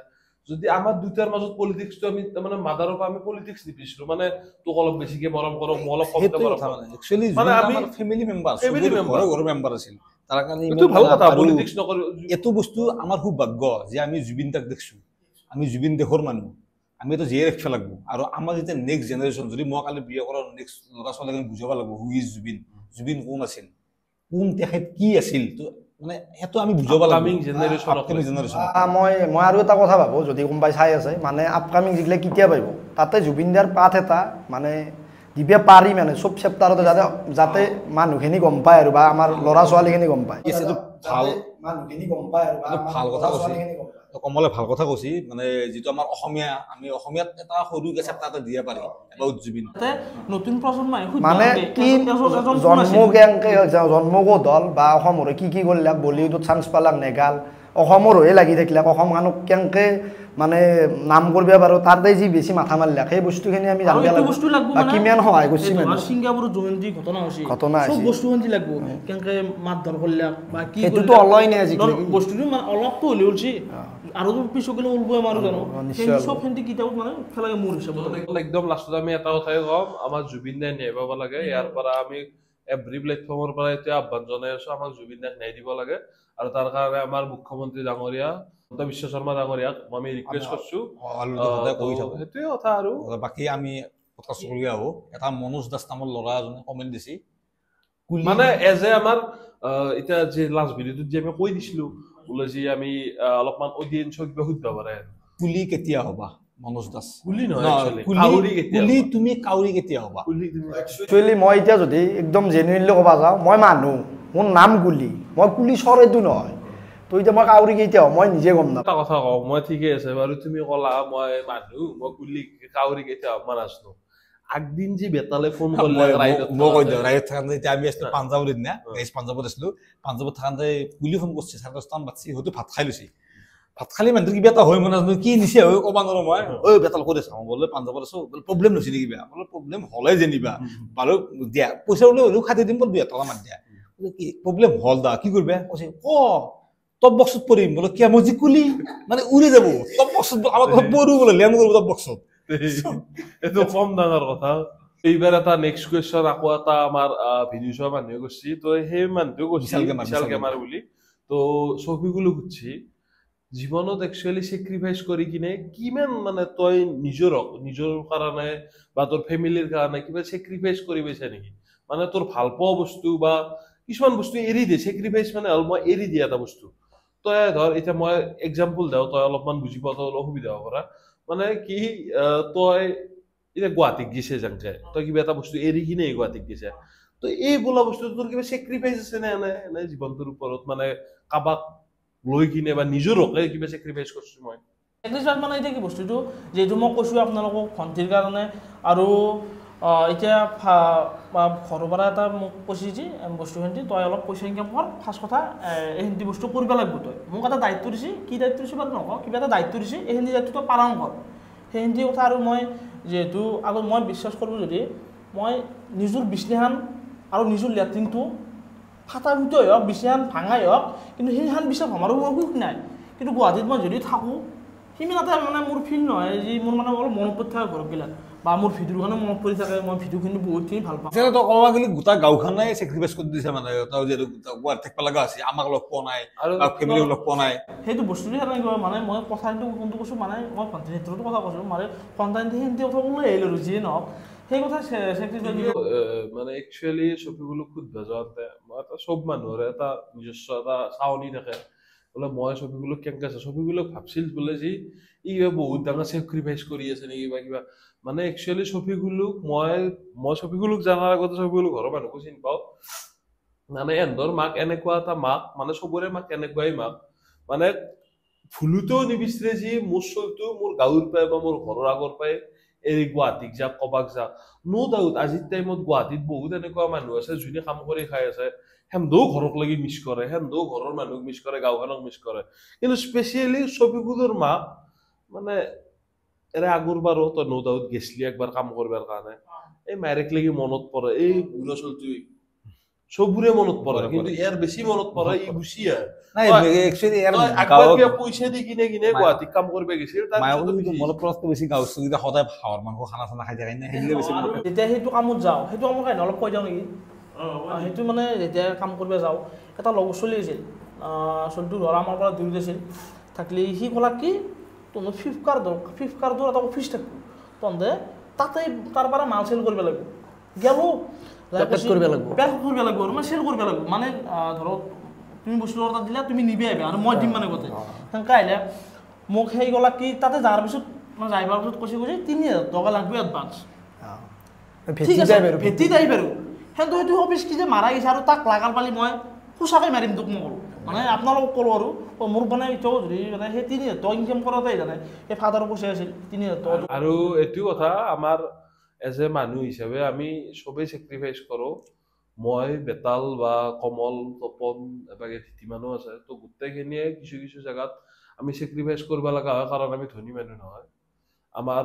যদি আমাৰ দুটাৰ মাজত পলিটিক্সটো আমি মানে মাদাৰৰ পৰা আমি পলিটিক্স নিবিচাৰোঁ মানে তোক অলপ বেছিকে মৰম কৰোঁ মোক অলপ কমকে মৰম কৰোঁ মানে আমি ফেমিলি মেম্বাৰ আছিল তাৰ কাৰণে এইটো ভাল কথা পলিটিক্স নকৰি এইটো বস্তু আমাৰ খুব ভাগ্য যে আমি জুবিন দাক দেখিছোঁ আমি জুবিন দেশৰ মানুহ আমি এইটো জীয়াই ৰাখিব লাগিব আৰু আমাৰ যেতিয়া নেক্সট জেনেৰেশ্যন যদি মই কালি বিয়া কৰাৰ নেক্সট ল'ৰা ছোৱালীক বুজাব লাগিব হু ইজ জুবিন কোন আছিল কোন তেখেত কি আছিল মানে সেইটো আমি বুজাব লাগিব মই আৰু এটা কথা ভাবোঁ যদি কোনোবাই চাই আছে মানে আপকামিং যিগিলা কেতিয়া পাৰিব তাতে জুবিন দাৰ পাঠ এটা মানে দিব পাৰি মানে চব চেপ্টাৰতে যাতে মানুহখিনি গম পায় আৰু বা আমাৰ ল'ৰা ছোৱালীখিনি গম পায় মানুহখিনি গম পায় আৰু ভাল কথা কৈছে কমলে ভাল কথা কৈছে মানে যিটো আমাৰ অসমীয়া আমি অসমীয়াত এটা সৰুকে চেপ্টাৰ এটা দিব পাৰি এবাউট জুবিন নতুন প্ৰজন্মই মানে কি জন্ম কেনেকৈ জন্ম ক'ত হ'ল বা অসমৰে কি কৰিলাক বলিউডত চান্স পালাক নেগাল অসমৰ হৈয়ে লাগি থাকিলে অসমখনক কেনেকে মানে নাম কৰিব পাৰো তাতে যি বেছি মাথা মাৰিলে সেই বস্তুখিনি আমি জানিব লাগিব বা কিমান সহায় কৰিছে মানে ছিংগাপুৰত জুমেন্দ্ৰী ঘটনা হৈছে সব বস্তু শান্তি লাগিব কেনেকে মাৰধৰ কৰিলে বা কি এইটোতো অলয় নাই আজিকালি বস্তুটো মানে অলপটো হ'লে উলছি আৰু পিছক গ'লে উলবই মাৰো জানো সেই সব শান্তি কিতাপত মানে ফেলাই মোৰ হিচাপত একদম লাষ্টত আমি এটা কথাই কম আমাৰ জুবিন দাই ন্যায় পাব লাগে ইয়াৰ পৰা আমি এভৰি প্লেটফৰ্মৰ পৰা এতিয়া আহ্বান জনাই আছো আমাক জুবিন দাক ন্যায় দিব লাগে আৰু তাৰ কাৰণে আমাৰ মুখ্যমন্ত্ৰী ডাঙৰীয়া হিমন্ত বিশ্ব শৰ্মা ডাঙৰীয়াক আমি ৰিকুৱেষ্ট কৰিছো সেইটোৱে কথা আৰু বাকী আমি কথা চলি আহো এটা মনোজ দাস নামৰ ল'ৰা এজনে কমেণ্ট দিছে মানে এজ এ আমাৰ এতিয়া যে লাষ্ট ভিডিঅ'টোত যে আমি কৈ দিছিলো বোলে যে আমি অলপমান অডিয়েন্সক কিবা সুধিব পাৰে কুলি কেতিয়া হবা মনোজ দাস কুলি নহয় কুলি তুমি কাউৰী কেতিয়া হবা একচুৱেলি মই এতিয়া যদি একদম জেনুইনলি ক'ব যাওঁ মই মানুহ মোৰ নাম কুলি মই কুলি চৰাইটো নহয় তো এতিয়া মই কাউৰী কেতিয়া মই নিজে গম নাপাওঁ এটা কথা কওঁ মই ঠিকে আছে বাৰু তুমি ক'লা মই মানুহ মই কুলি কাউৰী কেতিয়া মই নাজানো আগদিন যে বেতালে ফোন কৰিলে মই কৈ দিওঁ ৰাইত থাকোঁতে এতিয়া আমি আছিলোঁ পাঞ্জাৱৰ দিনা পাঞ্জাৱত আছিলোঁ পাঞ্জাৱত থাকোঁতে কুলি ফোন কৰিছে 10:30 বাজছি হয়তো ভাত খাই লৈছে ভাত খালি মানুহটো কিবা এটা হয় মানে কি নিচে হয় ক'ব নোৱাৰো মই ঐ বেতাল ক'ত আছা বোলে পাঞ্জাৱত আছো প্ৰব্লেম হৈছে নেকি কিবা বোলে প্ৰব্লেম হ'লে যেনিবা বাৰু দিয়া পইচা বোলে হ'লেও খাই দিম বোলে 2 টকা মান দিয়া বোলে কি প্ৰব্লেম হ'ল দা কি কৰিবা কৈছে টপ বক্সত পৰিম বোলে কিয় মই যি কুলি মানে উৰি যাব টপ বক্সত আমাৰ পৰো বোলে লেম কৰিব টপ বক্সত এইটো কম ডাঙৰ কথা এইবাৰ এটা নেক্সট কুৱেশ্যন আকৌ এটা আমাৰ ভিডিঅ' চোৱা মানুহে কৈছে তো সেই মানুহটো কৈছে বিশাল কেমাৰ বুলি তো ছবিগুলো খুঁজছি জীৱনত একচুৱেলি চেক্ৰিফাইচ কৰি কিনে কিমান মানে তই নিজৰ কাৰণে বা তোৰ ফেমিলিৰ কাৰণে কিবা চেক্ৰিফাইচ কৰি পাইছা নেকি মানে তোৰ ভাল পোৱা বস্তু বা কিছুমান বস্তু এৰি দিয়ে চেক্ৰিফাইচ মানে হ'ল মই এৰি দিয়া এটা বস্তু তই ধৰ এতিয়া মই এক্সাম্পল দিওঁ তই অলপমান বুজি পোৱাটো অলপ অসুবিধা হ'ব পৰা মানে কি তই এতিয়া গুৱাহাটীত গেছে যেনকে তই কিবা এটা বস্তু এৰি কিনে গুৱাহাটীত গেছে তো এই বোলা বস্তুটো তোৰ কিবা চেক্ৰিফাইচ আছে নে এনে জীৱনটোৰ ওপৰত মানে কাবাক লৈ কিনে বা নিজৰ হকে কিবা চেক্ৰিফাইচ কৰিছো মই চেক্ৰিফাইচ মানে এতিয়া কি বস্তুটো যেহেতু মই কৈছো আপোনালোকক ভণ্টিৰ কাৰণে আৰু এতিয়া ঘৰৰ পৰা এটা মোক কৈছে যে বস্তুখিনি তই অলপ পইচা ইনকাম কৰ ফাৰ্ষ্ট কথা এইখিনি বস্তু কৰিব লাগিব তই মোক এটা দায়িত্ব দিছে কি দায়িত্ব দিছে বাৰু নকওঁ কিবা এটা দায়িত্ব দিছে এইখিনি দায়িত্ব তই পালন কৰ সেইখিনি কথা আৰু মই যেহেতু আগত মই বিশ্বাস কৰোঁ যদি মই নিজৰ বিছনাখন আৰু নিজৰ লেট্ৰিনটো ফাটা ফুটাই হওক বিছনাখন ভাঙাই হওক কিন্তু সেইখন বিছনা ভমাৰো মোৰ সুখ নাই কিন্তু গুৱাহাটীত মই যদি থাকোঁ সিমান এটা মানে মোৰ ফিল নহয় যে মোৰ মানে অলপ মনত পৰি থাকে ঘৰবিলাক বা মোৰ ভিডিঅ'খনো মনত পৰি থাকে মই ভিডিঅ'খিনি বহুতখিনি ভাল পাওঁ তই ক'ব গ'লে গোটা গাঁওখনে চেক্ৰিফাইচ কৰি দিছে মানে তই যিহেতু গুৱাহাটীত থাকিব লগা আছে আমাক লগ পোৱা নাই আৰু ফেমিলিক লগ পোৱা নাই সেইটো বস্তুটো সেনেকৈ মানে মই কথাটো কোনটো কৈছোঁ মানে মই ভণ্টিৰ ক্ষেত্ৰতো কথা কৈছোঁ মানে সন্তানটি সেনেকৈ কথা ক'লে আহিলোঁ আৰু যিয়ে নহওক সেই কথা মানে একচুৱেলি ছবিগুলো সুধিব যাওঁতে মই এটা চব মানুহৰে এটা নিজস্ব এটা চাৱনি থাকে বোলে মই ছবিগুলো কেনেকৈ আছে ছবিগুলো ভাবছিল বোলে যি ই বহুত ডাঙৰ চেক্ৰিফাইচ কৰি আছে নেকি বা কিবা মানে একচুৱেলি ছবিগুলোক মই ছবিগুলোক জনাৰ আগতে ছবিগুলো ঘৰৰ মানুহকো চিনি পাওঁ মানে এন্দৰ মাক এনেকুৱা এটা মাক মানে চবৰে মাক এনেকুৱাই মাক মানে ভুলতেও নিবিচাৰে যি মোৰ চলটো মোৰ গাঁৱৰ পৰাই বা মোৰ ঘৰৰ আগৰ পৰাই এই গুৱাহাটীক যাক কবাক যাক নো ডাউট আজিৰ টাইমত গুৱাহাটীত বহুত এনেকুৱা মানুহ আছে যোনে কাম কৰি খাই আছে হেন্দও ঘৰক লাগি মিছ কৰে হেন্দও ঘৰৰ মানুহক মিছ কৰে গাঁওখনক মিছ কৰে কিন্তু স্পেচিয়েলি ছবিগুলোৰ মাক মানে এৰে আগৰ বাৰো তই নো ডাউট গেছলি একবাৰ কাম কৰিবৰ কাৰণে এই মাইৰেক লাগি মনত পৰে এই বুঢ়া চলটোৱে চবৰে মনত পৰে কিন্তু ইয়াৰ বেছি মনত পৰে ই গুচি আহে পইচা দি কিনে কিনে গুৱাহাটীত কাম কৰিব গৈছিল সদায় হাঁহৰ মাংস খানা চানা খাই থাকে যেতিয়া সেইটো কামত যাওঁ সেইটো কামৰ কাৰণে অলপ কৈ যাওঁ নেকি সেইটো মানে যেতিয়া কাম কৰিব যাওঁ এটা লগৰ চলি আছিল চলিটো ধৰা আমাৰ পৰা দূৰত আছিল থাকিলে সি ক'লাক কি তহঁতৰ ফ্লিপকাৰ্টৰ এটা অফিচ থাকিব তহঁতে তাতে তাৰ পৰা মাল চেল কৰিব লাগিব গেলো কৰিব লাগিব আৰু মানে চেল কৰিব লাগিব মানে ধৰক তুমি বস্তু অৰ্ডাৰ দিলা তুমি নিবি আহিবা আৰু মই দিম মানে গোটেই সেনেকৈ আহিলে মোক সেই গ'লা কি তাতে যোৱাৰ পিছত মানে যাইবাৰ পিছত কৈছে 3,000 টকা লাগবে এডভান্স ঠিক আছে ভেটিত আহি বাৰু সেইটো সেইটো অফিচ কি যে মাৰা গৈছে আৰু তাক লাগাল পালি মই সঁচাকৈ মাৰিম তোক মই ক'লোঁ মানে আপোনালোকক ক'লোঁ আৰু মোৰ মানে এতিয়াও যদি মানে সেই 3,000 টকা ইনকাম কৰাতেই জানে সেই ফাদাৰৰ পইচা আছিল 3,000 টকা আৰু এইটো কথা আমাৰ এজ এ মানুহ হিচাপে আমি চবেই চেক্ৰিফাইচ কৰোঁ মই বেতাল বা কমল তপন এবাগে ধীতিমানো আছে তো গোটেইখিনিয়ে কিছু কিছু জায়গাত আমি চেক্ৰিফাইচ কৰিব লগা হয় কাৰণ আমি ধনী মানুহ নহয় আমাৰ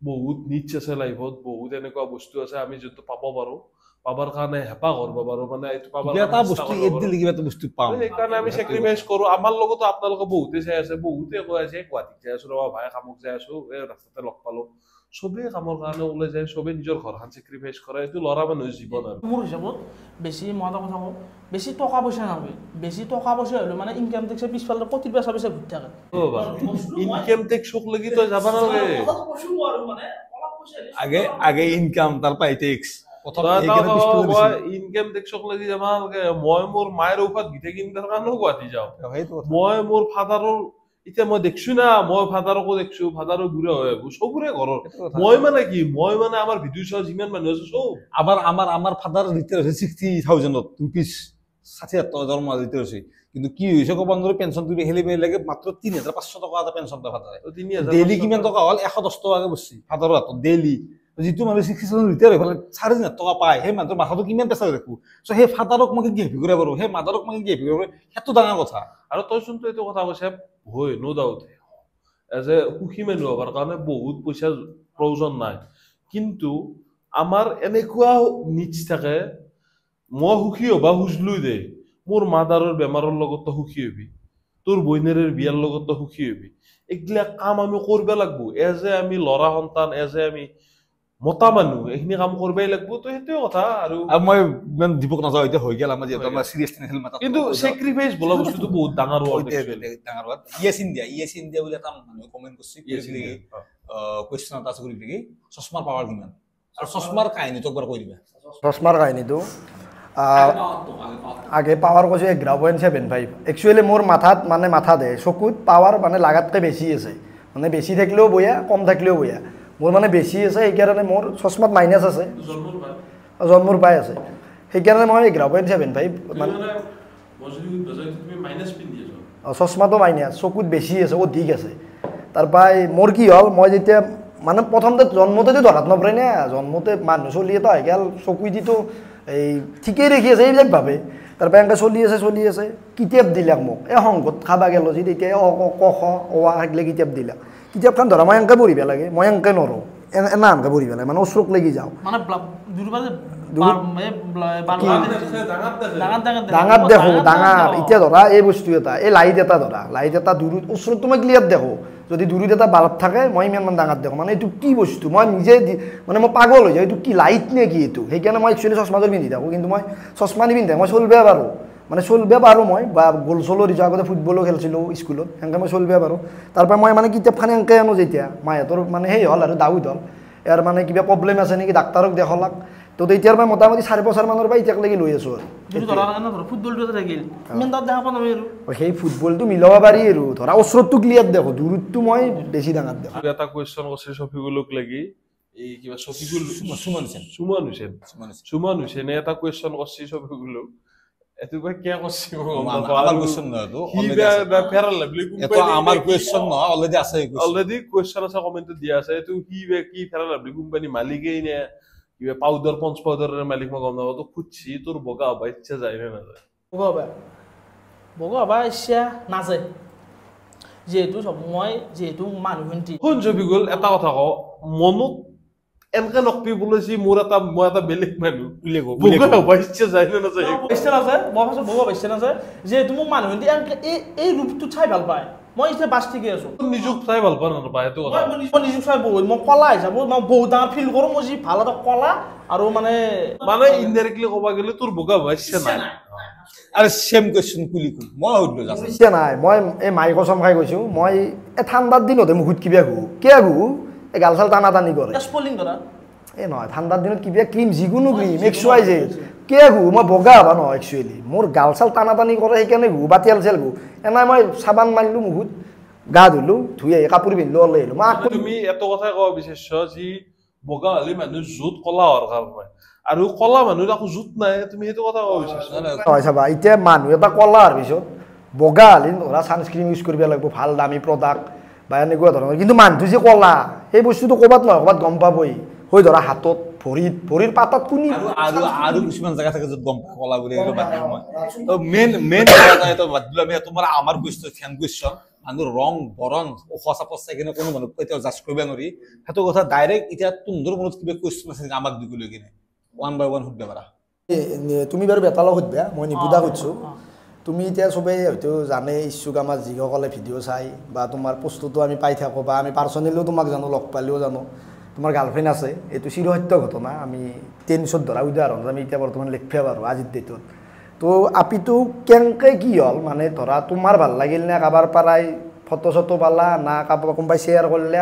বহুত নিডছ আছে লাইফত বহুত এনেকুৱা বস্তু আছে আমি যোনটো পাব পাৰো পাবৰ কাৰণে হেঁপাহ কৰিব পাৰো মানে এইটো পাবৰ এটা বস্তু এড দিলে কিবা এটা বস্তু পাম সেইকাৰণে আমি চেক্ৰিফাইচ কৰো আমাৰ লগতো আপোনালোকে বহুতে চাই আছে বহুতে কৈ আছে গুৱাহাটীত যাই আছো ৰবা ভাই কামক যাই আছো এই ৰাস্তাতে লগ পালো চবেই কামৰ কাৰণে ওলাই যায় চবেই নিজৰ ঘৰখন চেক্ৰিফাইচ কৰে এইটো ল'ৰা মানুহৰ জীৱন আৰু মোৰ হিচাপত বেছি মই এটা কথা কওঁ বেছি টকা পইচা নাপায় বেছি টকা পইচা হ'লে মানে ইনকাম টেক্সে পিছফালে কোটি পইচা পইচা ঘূৰি থাকে ইনকাম টেক্সক লাগি তই যাব নালাগে আগে ইনকাম তাৰ পৰা টেক্স ইনকাম টেক্সক লাগি যাব নালাগে মই মোৰ মায়েৰ ঔষধ গীতে কিনাৰ কাৰণেও গুৱাহাটী যাওঁ মই মোৰ ফাদাৰৰ এতিয়া মই দেখছো না মই ফাদাৰকো দেখছো ফাদাৰো বুঢ়া হৈ আহিব চবৰে ঘৰৰ মই মানে কি মই মানে আমাৰ ভিডিঅ' চাওঁ যিমান মানুহ আছে চব আমাৰ ফাদাৰ ৰিটায়াৰ হৈছে 60,000 ৰুপিজ 60,000 মান ৰিটায়াৰ হৈছে কিন্তু কি হৈছে ক'ব নোৱাৰো পেঞ্চন তুমি হেলি লাগে মাত্ৰ 3,500 টকা এটা পেঞ্চন পায় ফাদাৰে 3,000 ডেইলি কিমান টকা হ'ল 110 টকাকে বসছি ফাদাৰৰ হাতত ডেইলি যিটো মানুহ 60,000 ৰিটায়াৰ হৈ গ'ল 4,000 টকা পায় সেই মানুহৰ মাথাটো কিমান পেছা ৰাখো সো সেই ফাদাৰক মই কি ঘূৰা পাৰো সেই মাদাৰক মই কি ঘূৰা সেইটো ডাঙৰ কথা আৰু তই চোনটো এইটো কথা কৈছে হয় নো ডাউট এজ এ সুখী মানুহ হবৰ কাৰণে বহুত পইচা প্ৰয়োজন নাই কিন্তু আমাৰ এনেকুৱা নিডছ থাকে মই সুখী হবা খুজলো দে মোৰ মাদাৰৰ বেমাৰৰ লগত সুখী হবি তোৰ বইনেৰৰ বিয়াৰ লগত সুখী হবি এগলা কাম আমি কৰিব লাগিব এজ এ আমি ল'ৰা সন্তান এজ এ আমি মতা মানুহ এইখিনি কাম কৰিবই লাগিব তো সেইটোৱে কথা আৰু মই ইমান দীপক নাযাওঁ এতিয়া হৈ গেল আমাৰ যেটা আমাৰ সিৰিয়াস নেখেল মাথা কিন্তু স্যাক্ৰিফাইস বলা বস্তুটো বহুত ডাঙৰ ওয়াৰ্ড ডাঙৰ ওয়াৰ্ড ইয়েস ইন্ডিয়া বুলি এটা মানুহে কমেন্ট কৰিছে কোৱেশ্চন এটা আছে কৰি কি চশমাৰ পাৱাৰ কিমান আৰু চশমাৰ কাহিনীটো একবাৰ কৈ দিবা চশমাৰ কাহিনীটো আগে পাৱাৰ কৈছে 11.75 একচুয়ালি মোৰ মাথাত মানে মাথা দে চকুত পাৱাৰ মানে লাগাতকে বেছি আছে মানে বেছি থাকিলেও বয়া কম থাকিলেও বয়া মোৰ মানে বেছি আছে সেইকাৰণে মোৰ চশমাত মাইনাস আছে জন্মৰ পাই আছে সেইকাৰণে মই 11.75 মানে চশমাটো মাইনাস চকুত বেছি আছে অধিক আছে তাৰপাই মোৰ কি হ'ল মই যেতিয়া মানে প্ৰথমতে জন্মতে ধৰাত নপৰে না জন্মতে মানুহ চলি এটা হৈ গেল চকু দিটো এই ঠিকই ৰাখি আছে এইবিলাক ভাবে তাৰপৰা এনেকৈ চলি আছে কিতাপ দিলাক মোক এই সংঘত খাবা গেল যি তেতিয়া ক খ অ আগলে কিতাপ দিলাক কিতাপখন ধৰা মই এনেকৈ পঢ়িব লাগে মই এনেকৈ নৰো এনা এনেকৈ পঢ়িব লাগে মানে ওচৰত লাগি যাওঁ মানে ডাঙৰ দেখো ডাঙৰ এতিয়া ধৰা এই বস্তু এটা এই লাইট এটা ধৰা লাইট এটা দূৰত ওচৰত মই ক্লিয়াৰ দেখো যদি দূৰত এটা বাল্ব থাকে মই ইমান ডাঙৰ দেখো মানে এইটো কি বস্তু মই নিজে মানে মই পাগল হৈ যাওঁ এইটো কি লাইট নে কি এইটো সেইকাৰণে মই একচুৱেলি চশমাযোৰ পিন্ধি থাকোঁ কিন্তু মই চশমা নিপিন্ধে মই চলিব পাৰোঁ মানে চলিব পাৰোঁ মই বা গ'ল চলো দিছোঁ আগতে ফুটবলো খেলিছিলোঁ স্কুলত সেনেকৈ মই চলিব পাৰোঁ তাৰপৰা মই মানে কিতাপখন এনেকৈ আনো যেতিয়া মাহঁতৰ মানে সেই হ'ল আৰু ডাউট হ'ল ইয়াৰ মানে কিবা প্ৰব্লেম আছে নেকি ডাক্তৰক দেখালাক তো তেতিয়াৰ পৰা মোটামুটি 4 বছৰ মানৰ পৰা এতিয়ালৈকে লৈ আছোঁ আৰু সেই ফুটবলটো মিলাব পাৰি আৰু ধৰা ওচৰতটো ক্লিয়াৰ দেখো দূৰতটো মই বেছি ডাঙৰ দেখো এটা কুৱেশ্যন কৰিছে শফিকুলক লাগি এই কিবা শফিকুল সুমন হুসেন এটা কুৱেশ্যন কৰিছে শফিকুলক এটো কই কি কৰিছে আমাৰ কুৱেশ্যন নহয়তো আমাৰ কুৱেশ্যন নহয় অলৰেডি আছে অলৰেডি কুৱেশ্যন আছে কমেন্টত দিয়া আছে এটো কি ফেৰাল লাভলি কোম্পানী মালিকেই নে কিবা পাউডাৰ পঞ্চ পাউডাৰৰ মালিক মই গম নাপাওঁ তো খুঁজছি তোৰ বগা হবা ইচ্ছা যায় নে নাযায় বগা হবা ইচ্ছা নাযায় যেহেতু মানুহখিনি শুন শফিকুল এটা কথা কওঁ মনত এনেকে নকবি বুলিছি মই এটা বেলেগ মানুহ বগা হবা ইচ্ছা যায় নে নাযায় ইচ্ছা নাযায় মই ভাবছো বগা ইচ্ছা নাযায় যেহেতু মোক মানুহখিনি এই ৰূপটো চাই ভাল পায় মই এতিয়া বাছ ঠিকে আছো নিজক চাই ভাল পাওঁ নাপায় এইটো কথা মই নিজক চাই বহুত মই কলা হিচাপত মই বহুত ডাঙৰ ফিল কৰোঁ মই যি ভাল এটা কলা আৰু মানে ইনডাইৰেক্টলি ক'ব গ'লে তোৰ বগা হোৱা ইচ্ছা নাই আৰু সেম কুৱেশ্যন কুলি মই সুধিলো ইচ্ছা নাই মই এই মাই কচম খাই কৈছোঁ মই এই ঠাণ্ডাৰ দিনতে মুখত কিবা ঘূৰো কিয় ঘূৰো এই গাল চাল টানা টানি কৰে স্পলিং কৰা এই নহয় ঠাণ্ডাৰ দিনত কিবা ক্ৰীম যিকোনো ক্ৰীম XYZ কিয় ঘূৰো মই বগা হবা নহয় একচুৱেলি মোৰ গাল চাল টানা টানি কৰে সেইকাৰণে ঘূৰো বা তেল চেল ঘূৰো এনাই মই চাবান মাৰিলোঁ মুখত গা ধুলোঁ ধুই আহি কাপোৰ পিন্ধিলোঁ ওলাই আহিলোঁ মই তুমি এটো কথাই ক'ব বিচাৰিছ যি বগা হ'লে মানুহ জোত কলা হোৱাৰ কাৰণে আৰু কলা মানুহৰ একো জোত নাই তুমি সেইটো কথা ক'ব বিচাৰিছ নহয় চাবা এতিয়া মানুহ এটা কলা হোৱাৰ পিছত বগা হ'লে ধৰা ছানস্ক্ৰীম ইউজ কৰিব লাগিব ভাল দামী প্ৰডাক্ট বা এনেকুৱা ধৰণৰ কিন্তু মানুহটো যে কলা সেই বস্তুটো ক'ৰবাত নহয় ক'ৰবাত গম পাবই হৈ ধৰা হাতত ভৰিৰ পাতাত কোনি আৰু কিছুমান জায়গা থাকে য'ত গম পায় কলা বুলি বাদ দিওঁ মই তো মেইন এটা বাদ দিলোঁ আমি তোমাৰ আমাৰ কুৱেশ্যন ফেন কুৱেশ্যন মানুহ ৰং বৰণ ওখ চাপত চাই কিনে কোনো মানুহ কেতিয়াও জাজ কৰিব নোৱাৰি সেইটো কথা ডাইৰেক্ট এতিয়া তোৰ মনত কিবা কুৱেশ্যন আছে আমাক দি লৈ কিনে 1 by 1 সুধিব পাৰা তুমি বাৰু বেতালক সুধিবা মই নিপুদা সুধিছোঁ তুমি এতিয়া চবেই হয়তো জানে ইচ্ছুক আমাৰ যিসকলে ভিডিঅ' চাই বা তোমাৰ পোষ্টটো আমি পাই থাকোঁ বা আমি পাৰ্চনেলিও তোমাক জানো লগ পালেও জানো তোমাৰ গাৰ্লফ্ৰেণ্ড আছে এইটো চিৰসত্য ঘটনা আমি টেনিছত ধৰা উদাহৰণ আমি এতিয়া বৰ্তমান লিখিব পাৰোঁ আজিৰ ডেটত তো আপিটো কেনেকৈ কি হ'ল মানে ধৰা তোমাৰ ভাল লাগিল নে কাৰোবাৰ পৰাই ফটো চটো পালা না কাৰোবাৰ কোনোবাই শ্বেয়াৰ কৰিলে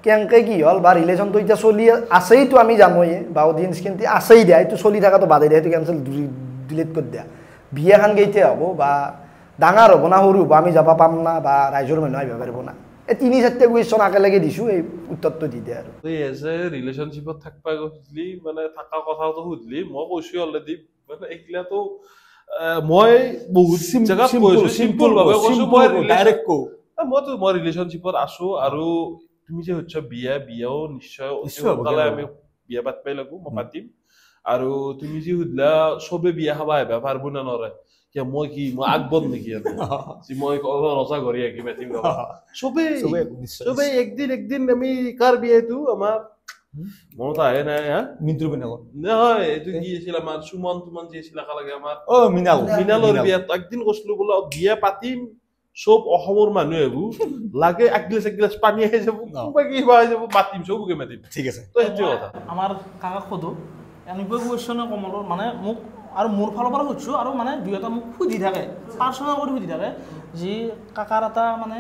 কেনেকৈ কি হ'ল বা ৰিলেশ্যনটো এতিয়া চলি আছেইতো আমি জানোৱেই বা অডিয়েঞ্চ কিন্তু আছেই দিয়া এইটো চলি থকাটো বাদেই দিয়া সেইটো কেঞ্চেল ডিলিট কৰি দিয়া বিয়াখন কেতিয়া হ'ব বা ডাঙৰ হ'ব না সৰু হ'ব আমি যাব পাম না বা ৰাইজৰ মানুহ আহিব পাৰিব না এই 3-4টা কুৱেশ্যন একেলগে দিছোঁ এই উত্তৰটো দি দিয়ে আৰু এজ এ ৰিলেশ্যনশ্বিপত থাকবা সুধিলি মানে থকা কথাটো সুধিলি মই কৈছোঁ অলৰেডি মানে এইগিলাটো মই বহুত জেগাত কৈছোঁ চিম্পল ভাৱে কৈছোঁ মই ডাইৰেক্ট কওঁ মই ৰিলেশ্যনশ্বিপত আছোঁ আৰু তুমি যে সুধিছা বিয়াও নিশ্চয় সোনকালে আমি বিয়া পাতিবই লাগিব মই পাতিম আৰু তুমি যি সুধিলা চবে বিয়া খাব আহিবা পাৰিব নে নৰে মই আগবন নেকি মই ৰজা ঘৰি আঁকি পাতিম চবেই একদিন আমি কাৰ বিয়াটো আমাৰ মনত আহে নাই হা মিন্টুৰ বিনাগত নহয় এইটো কি আছিল আমাৰ সুমন যি আছিল একেলগে আমাৰ মিনালৰ বিয়াত একদিন কৈছিলো বোলে বিয়া পাতিম সব অসমৰ মানুহ আহিব লাগে একগিলাচ পানী আহি যাব কিবা আহি যাব মাতিম চবকে মাতিম ঠিক আছে তো সেইটো কথা আমাৰ কাকাক সোধো এনেকুৱা কুৱেশ্যনে কমলৰ মানে মোক আৰু মোৰ ফালৰ পৰা সুধিছোঁ আৰু মানে দুই এটা মোক সুধি থাকে পাৰ্চনেল কৰি সুধি থাকে যি কাকাৰ এটা মানে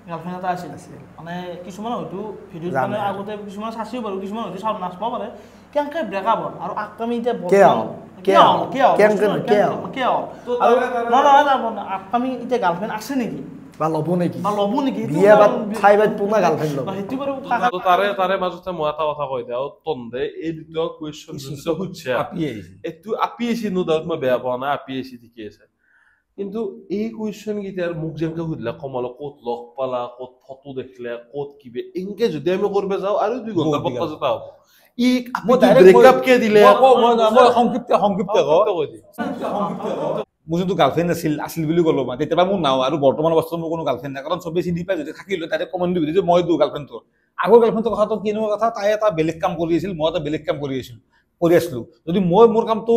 গাৰ্লফ্ৰেণ্ড এটা আছিল মানে কিছুমান হয়তো ভিডিঅ'ত মানে আগতে কিছুমান চাইও বাৰু কিছুমান হয়তো চাব নাচাব পাৰে কেনেকৈ ব্ৰেকআপ হ'ল আৰু আমি এতিয়া আপকামিং এতিয়া গাৰ্লফ্ৰেণ্ড আছে নেকি বা ল'ব নেকি বিয়া খাই বাই পুনা গাৰ্লফ্ৰেণ্ড ল'ব সেইটো বাৰু তাৰে মাজতে মই এটা কথা কৈ দিওঁ তন্দে এই দুটা কুৱেশ্যন সুধিছে এইটো আপি আহিছে নো ডাউট মই বেয়া পোৱা নাই আপি আহিছে ঠিকে আছে কিন্তু এই কুৱেশ্যন কেইটাৰ মোক যেনেকে সুধিলে কমল ক'ত লগ পালা ক'ত ফটো দেখিলে ক'ত কিবা এনেকে যদি আমি কৰিব যাওঁ আৰু 2 ঘণ্টা পটকা জোতা হ'ব ব্ৰেকআপ কে দিলে সংক্ষিপ্ত মোৰ যোনটো গাৰ্লফ্ৰেণ্ড আছিল বুলি ক'লো মই তেতিয়া মোৰ নাও আৰু বৰ্তমান অৱস্থাত মোৰ কোনো গাৰ্লফ্ৰেণ্ড নাই কাৰণ চবেই চিনি পাই যদি থাকিলে তাতে কমন দি যে মই গাৰ্লফ্ৰেণ্ডটো আগৰ গাৰ্লফ্ৰেণ্ডৰ কথাটো কেনেকুৱা কথা তাই এটা বেলেগ কাম কৰি আছিল মই এটা বেলেগ কাম কৰি আছিলোঁ যদি মই মোৰ কামটো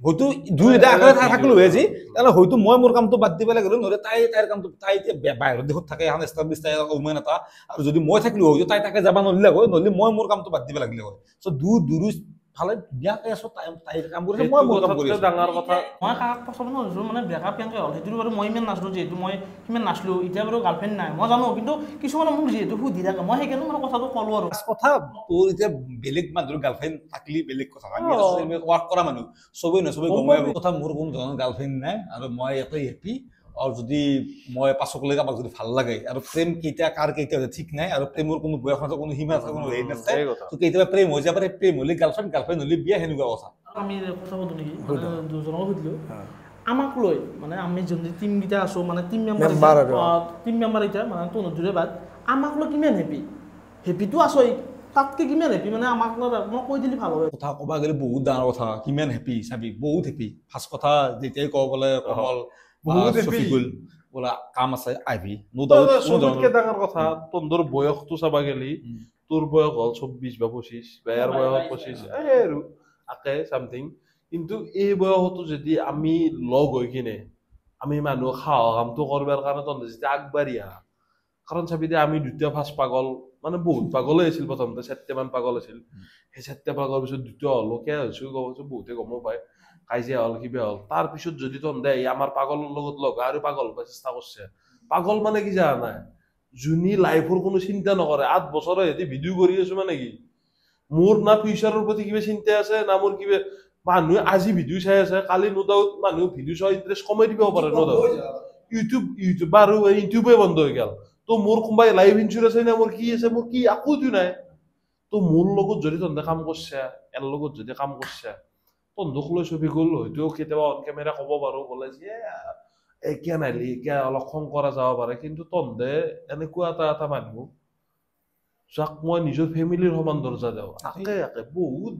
হয়তো দুই এটা আগে থাকিলো আজি তাহলে হয়তো মই মোৰ কামটো বাদ দিব লাগিল নহলে তাইৰ কামটো তাই এতিয়া বাহিৰৰ দেশত থাকে এখন এষ্টাব্লিছ তাই উমেন এটা আৰু যদি মই থাকিলো হয়তো তাই তাকে যাব নলিলে হয় নহলে মই মোৰ কামটো বাদ দিব লাগিলে হয় চ' দুই ফালে বিয়াকে আছো তাইৰ কাম কৰিছে মই মোৰ কাম কৰি আছো ডাঙৰ কথা মই কাক পছন্দ হৈছোঁ মানে ব্ৰেকআপ কেনেকৈ হ'ল সেইটো বাৰু মই ইমান নাছিলোঁ যিহেতু মই সিমান নাছিলোঁ এতিয়া বাৰু গাৰ্লফ্ৰেণ্ড নাই মই জানো কিন্তু কিছুমানে মোক যিহেতু সুধি থাকে মই সেইকাৰণে মানে কথাটো ক'লো আৰু কথা তোৰ এতিয়া বেলেগ মানুহৰ গাৰ্লফ্ৰেণ্ড থাকিলে বেলেগ কথা আমি ৱাৰ্ক কৰা মানুহ চবেই গম পাব কথা মোৰ কোনো ধৰণৰ গাৰ্লফ্ৰেণ্ড নাই আৰু মই ইয়াতে হেপী আৰু যদি মই পাছকলৈকে আমাক যদি ভাল লাগে আৰু প্ৰেম কেতিয়া ঠিক নাই আৰু প্ৰেমৰ কোনো বয়স নাথাকে কোনো সীমা নাথাকে কোনো হেৰি নাথাকে তো কেতিয়াবা প্ৰেম হৈ যাব পাৰে প্ৰেম হ'লে গাৰ্লফ্ৰেণ্ড হ'লে বিয়া সেনেকুৱা কথা আমি কথা সুধো নেকি দুজনক সুধিলোঁ আমাক লৈ মানে আমি যদি টিমকেইটা আছোঁ মানে টিম মেম্বাৰ এতিয়া মানে তনুজুৰে বাদ আমাক লৈ কিমান হেপিটো আছই তাতকে কিমান হেপি মানে আমাক মই কৈ দিলে ভাল হয় কথা ক'বা গ'লে বহুত ডাঙৰ কথা কিমান হেপি চাবি বহুত হেপি ফাৰ্ষ্ট কথা যেতিয়াই কওঁ বোলে কমল বোলা কাম আছে আহিবি চবতকে ডাঙৰ কথা তন্দৰ বয়সটো চাবা গেলি তোৰ বয়স হ'ল 24 বা 25 বেয়াৰ বয়স 25 আৰু আকে সামথিং কিন্তু এই বয়সতো যদি আমি লগ হৈ কিনে আমি মানুহ খাওয়া কামটো করবার কারণে তন্দে যেতিয়া আগবাঢ়ি আহা কাৰণ চাবি দে আমি দুটা ফাৰ্ষ্ট পাগল মানে বহুত পাগল আছিল প্ৰথমতে 7টা মান পাগল আছিল সেই 7টা পাগল পিছত দুটা হলো কে হৈছো বহুতে গম পায় কাজিয়া হল কিবা হল তাৰ পিছত যদি তন্দে আমাৰ পাগলৰ লগত লগ আৰু পাগল হ'ব চেষ্টা কৰছে পাগল মানে কি জানা নাই জুনি লাইফৰ কোনো চিন্তা নকৰে 8 বছৰ হেতি ভিডিও কৰি আছো মানে কি মোৰ না ফিউচাৰৰ প্ৰতি কিবা চিন্তা আছে না মোৰ কিবা মানুহ আজি ভিডিও চাই আছে কালি নো ডাউট মানুহ ভিডিও চাই ইন্টারেস্ট কমাই দিব পাৰে নো ডাউট ইউটিউব আৰু ইউটিউবে বন্ধ হৈ গেল তো মোৰ কোনবাই লাইফ ইন্সুৰেন্স না মোৰ কি আছে মোৰ কি আকো দিও নাই তো মোৰ লগত যদি তন্দে কাম কৰছে এৰ লগত যদি কাম কৰছে তন্দক লৈ ছবি গল হয়তো কেতিয়াবা অন ক্যামেৰা কব পাৰো বলে যে কিয় নাইলি কিয় অলপ খং কৰা যাব পাৰে কিন্তু তন্দে এনেকুৱা এটা মানুহ যাক মই নিজৰ ফেমিলিৰ সমান দৰ্জা দিওঁ আকে বহুত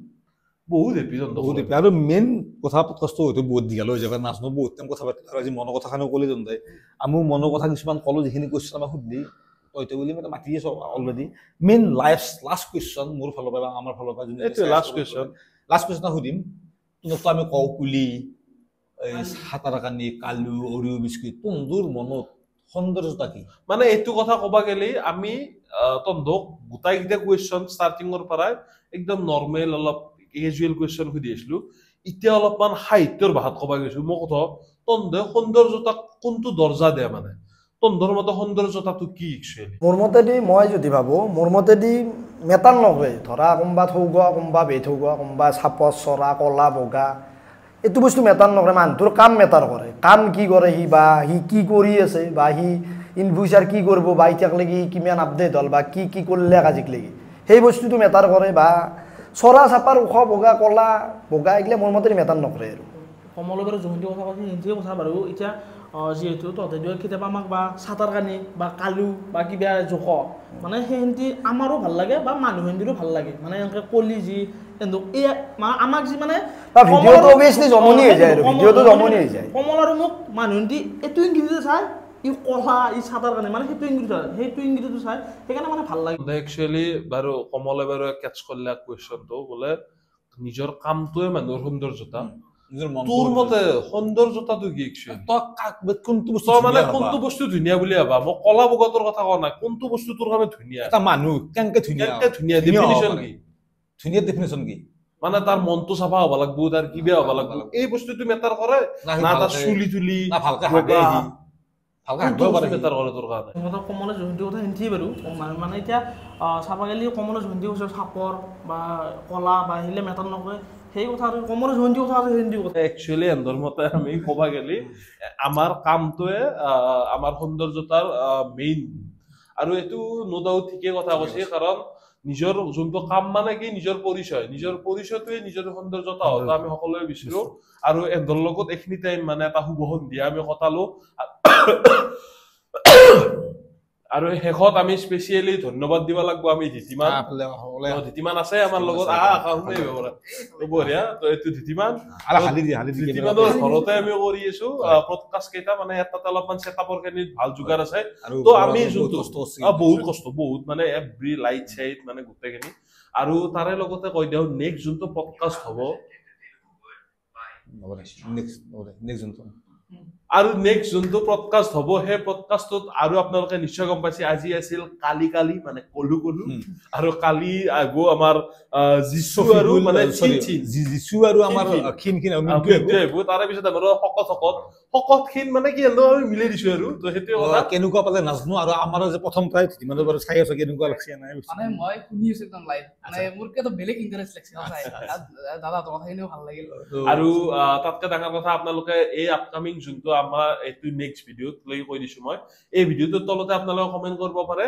বহুত হেপি বহুত হেপি আৰু মেইন কথা পডকাষ্টটো হয়তো বহুত দীঘল হৈ যাব নাজনো বহুত টাইম কথা পাতিলো আৰু আজি মনৰ কথাখিনি ক'লে জন্দাই আমি মনৰ কথা কিছুমান ক'লো যিখিনি কুৱেশ্যন আমাক সুধি হয়তো বুলি মই মাতি আছো অলৰেডি মেইন লাষ্ট কুৱেশ্যন মোৰ ফালৰ পৰা আমাৰ ফালৰ পৰা এইটো লাষ্ট কুৱেশ্যন সুধিম তোমাকতো আমি কওঁ কুলি সাঁতাৰাকানি কালু অৰিঅ' বিস্কুট তোৰ মনত সৌন্দৰ্যতা কি মানে এইটো কথা ক'বা গেলি আমি তন্দক গোটাইকেইটা কুৱেশ্যন ষ্টাৰ্টিঙৰ পৰাই একদম নৰ্মেল অলপ কেজুৱেল কুৱেশ্যন সুধি আছিলো এতিয়া অলপমান সাহিত্যৰ ভাষাত ক'বা গৈছো মই কথা তন্দে সৌন্দৰ্যতাক কোনটো দৰ্জা দিয়ে মানে তন্দৰ মতে সৌন্দৰ্যতাটো কি একচুৱেলি মোৰ মতেদি মই যদি ভাবো মোৰ মতেদি মেটাৰ নকৰে ধৰা কোনোবা থৌগোৱা কোনোবা বেথৌগোৱা কোনোবা চাপচ চৰা কলা বগা এইটো বস্তু মেটাৰ নকৰে মানুহটোৰ কাম মেটাৰ কৰে কাম কি কৰে সি কি কৰি আছে বা সি ইন ফিউচাৰ কি কৰিব বা এতিয়ালৈকে কিমান আপডেট হ'ল বা কি কৰিলে আজিলৈকে সেই বস্তুটো মেটাৰ কৰে বা চৰা চাপাৰ ওখ বগা কলা বগা এইগিলা মোৰ মতে মেটাৰ নকৰে আৰু কমলৰ বাৰু জয়ন্তী কথা কৈছে সেইটোৱে কথা বাৰু এতিয়া যিহেতু তহঁতে কেতিয়াবা আমাক বা চাটাৰ কানি বা কালু বা কিবা জোখ মানে সেইখিনি আমাৰো ভাল লাগে বা মানুহখিনিৰো ভাল লাগে মানে এনেকৈ কলি যি আমাক যি মানে ভিডিঅ'টো অবভিয়াছলি জমনি হৈ যায় আৰু ভিডিঅ'টো জমনি হৈ যায় কমল আৰু মোক মানুহখিনি এইটো ইংগিতে চাই ই কলা ই চাটাৰ কানি মানে সেইটো ইংগিতটো চাই সেইকাৰণে মানে ভাল লাগে একচুৱেলি বাৰু কমলে বাৰু কেটচ কৰিলে কুৱেশ্যনটো বোলে নিজৰ কামটোৱে মানুহৰ সৌন্দৰ্যতা তোৰ মতে সৌন্দৰ্যতাটো কি কোনটো বস্তু ধুনীয়া বুলি ভাবা মই কলা বগাটোৰ কথা কোৱা নাই কোনটো বস্তু তোৰ কাৰণে ধুনীয়া এটা মানুহ কেনেকে ধুনীয়া ডেফিনিশ্যন কি ধুনীয়া ডেফিনিশ্যন কি মানে তাৰ মনটো চাফা হ'ব লাগিব তাৰ কিবা হ'ব লাগিব এই বস্তুটো মেটাৰ কৰে না তাৰ চুলি তুলি না ভালকে হাগে মেটাৰ কৰে তোৰ কাৰণে কমলে জয়ন্তী কথা সেন্থি বাৰু মানে এতিয়া চাবা গেলি কমলে জয়ন্তী কৈছে চাপৰ বা কলা বা আহিলে মেটাৰ নকৰে সেই কথা আৰু কমলে জয়ন্তী কথা আছে হিন্দী কথা একচুৱেলি এন্দৰ মতে আমি ক'বা গেলি আমাৰ কামটোৱে আমাৰ সৌন্দৰ্যতাৰ মেইন আৰু এইটো নো ডাউট ঠিকেই কথা কৈছে কাৰণ নিজৰ যোনটো কাম মানে কি নিজৰ পৰিচয়টোৱে নিজৰ সৌন্দৰ্যতা হোৱাটো আমি সকলোৱে বিচাৰো আৰু এন্দৰ লগত এইখিনি টাইম মানে এটা শুভ সন্ধিয়া আমি কটালো আৰু শেষত আমি স্পেচিয়েলি ধন্যবাদ দিব লাগিব আমি ধিতিমান আছে আমাৰ লগত বঢ়িয়া তো এইটো ধিতিমানৰ ঘৰতে আমি কৰি আছো পডকাষ্ট কেইটা মানে এটাতে অলপমান ছেটআপৰ খিনি ভাল যোগাৰ আছে তো আমি যোনটো বহুত কষ্ট বহুত মানে এভৰি লাইট চাইট মানে গোটেইখিনি আৰু তাৰে লগতে কৈ দিওঁ নেক্সট যোনটো পডকাষ্ট হ'ব আৰু নেক্সট যোনটো পডকাষ্ট হ'ব সেই পডকাষ্টত আৰু আপোনালোকে নিশ্চয় গম পাইছে আজি আছিল কালি মানে কলু আৰু কালি আগো আমাৰ যিশু আৰু মানে যিশু আৰু আমাৰ খিন তাৰে পিছত আমাৰ শকত খিন মানে কি আমি মিলাই দিছো আৰু তো সেইটোৱে কথা কেনেকুৱা পালে নাজানো আৰু আমাৰ যে প্ৰথম প্ৰায় মানে বাৰু চাই আছো কেনেকুৱা লাগছে নাই মানে মই শুনি আছো একদম লাইভ মানে মোৰ কিটা বেলেগ ইন্টাৰেষ্ট লাগছে দাদা তো কথাখিনিও ভাল লাগিল আৰু তাতকে ডাঙৰ কথা আপোনালোকে এই আপকামিং যোনটো আমাৰ এইটো নেক্সট ভিডিঅ'ত লৈ কৈ দিছো মই এই ভিডিঅ'টোৰ তলতে আপোনালোকে কমেন্ট কৰিব পাৰে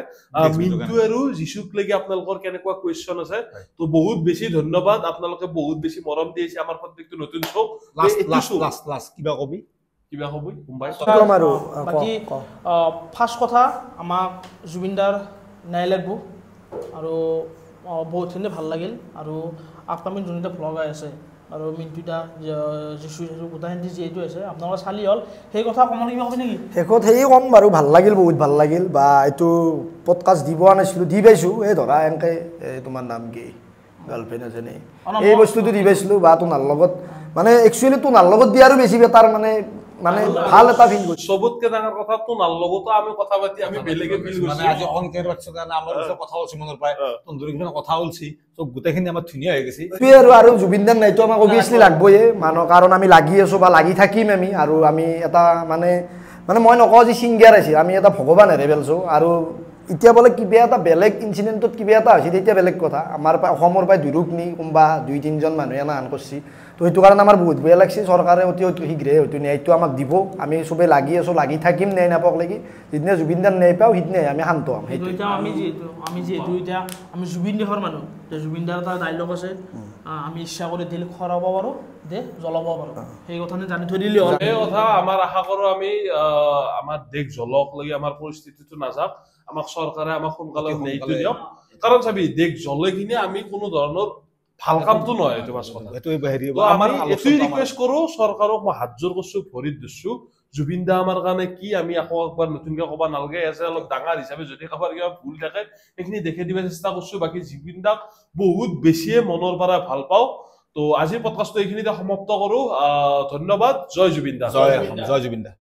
মিন্টু আৰু যিশুক লাগি আপোনালোকৰ কেনেকুৱা কুৱেশ্যন আছে তো বহুত বেছি ধন্যবাদ আপোনালোকে বহুত বেছি মৰম দিছে আমাৰ প্ৰত্যেকটো নতুন শ্ব লাষ্ট কিবা কবি বাকী ফাৰ্ষ্ট কথা আমাক জুবিনদাৰ ন্যায় লাগব আৰু বহুতখিনি ভাল লাগিল আৰু আপকামিং যোনটা ভ্লগ আছে আৰু মিন্টুটা যিশু গোটাহিন্দি যিহেতু আছে আপোনালোকে চালি হ'ল সেই কথা কমল কিবা ক'বি নেকি শেষত সেয়ে ক'ম বাৰু ভাল লাগিল বহুত ভাল লাগিল বা এইটো পডকাষ্ট দিব আনিছিলোঁ দি পাইছোঁ এই ধৰা এনেকৈ তোমাৰ নাম কি গাৰ্লফ্ৰেণ্ড এজনী এই বস্তুটো দি পাইছিলোঁ বা তোমাৰ লগত মানে একচুৱেলি তোমাৰ লগত দিয়াৰো বেছি বেটাৰ মানে ভাল এটা ফিল কৰিছোঁ সবতকে ডাঙৰ কথা তোমাৰ লগতো আমি কথা পাতি আমি বেলেগে ফিল কৰিছোঁ মানে আজি অনকেৰ বাচ্চা কাৰণে আমাৰ কথা হৈছে মনৰ পায় তন্দুৰি কিমান কথা হৈছে তো গোটেইখিনি আমাৰ ধুনীয়া হৈ গৈছে আৰু জুবিনদাৰ নাইতো আমাক অভিয়াছলি লাগবই মানুহ কাৰণ আমি লাগি আছোঁ বা লাগি থাকিম আমি আৰু আমি এটা মানে মই নকওঁ যে ছিংগাৰ আছে আমি এটা ভগৱান হেৰে পেলাইছোঁ আৰু এতিয়া বোলে কিবা এটা বেলেগ ইনচিডেণ্টত কিবা এটা হৈছে তেতিয়া বেলেগ কথা আমাৰ অসমৰ পৰাই দুৰূপ নি কোনোবা 2-3জন মানুহে এনাহান কৰিছে তো সেইটো কাৰণে আমাৰ বহুত বেয়া লাগছে চৰকাৰে অতি শীঘ্ৰে হয়তো ন্যায়টো আমাক দিব আমি চবেই লাগি আছোঁ লাগি থাকিম ন্যায় নাপাওক লাগি যিদিনা জুবিনদাৰ ন্যায় পাওঁ সিদিনাই আমি শান্ত হ'ম সেইটো আমি যিহেতু এতিয়া আমি জুবিন দেশৰ মানুহ জুবিনদাৰ এটা ডাইলগ আছে আমি ইচ্ছা কৰি দিল খৰাব পাৰোঁ দে জ্বলাব পাৰোঁ সেই কথা জানি থৈ দিলে হ'ল সেই কথা আমাৰ আশা কৰোঁ আমি আমাৰ দেশ জ্বলক লাগি আমাৰ পৰিস্থিতিটো নাযাওক আমাক চৰকাৰে আমাক সোনকালে ন্যায়টো দিয়ক কাৰণ চাবি দেশ জ্বলে কিনে আমি কোনো ধৰণৰ ভাল কামটো নহয় এইটো বাছ কথা এইটো হেৰি তো আমি এইটোৱে ৰিকুৱেষ্ট কৰো চৰকাৰক মই হাত জোৰ কৰিছো ভৰিত দিছো জুবিন দা আমাৰ কাৰণে কি আমি আকৌ একবাৰ নতুনকে ক'ব নালাগে আছে অলপ ডাঙৰ হিচাপে যদি কাৰোবাৰ কিবা ভুল থাকে সেইখিনি দেখে দিব চেষ্টা কৰিছো বাকী জুবিন দাক বহুত বেছিয়ে মনৰ পৰা ভাল পাওঁ তো আজিৰ পডকাষ্টটো এইখিনিতে সমাপ্ত কৰো ধন্যবাদ জয় জুবিন দা জয় জুবিন দা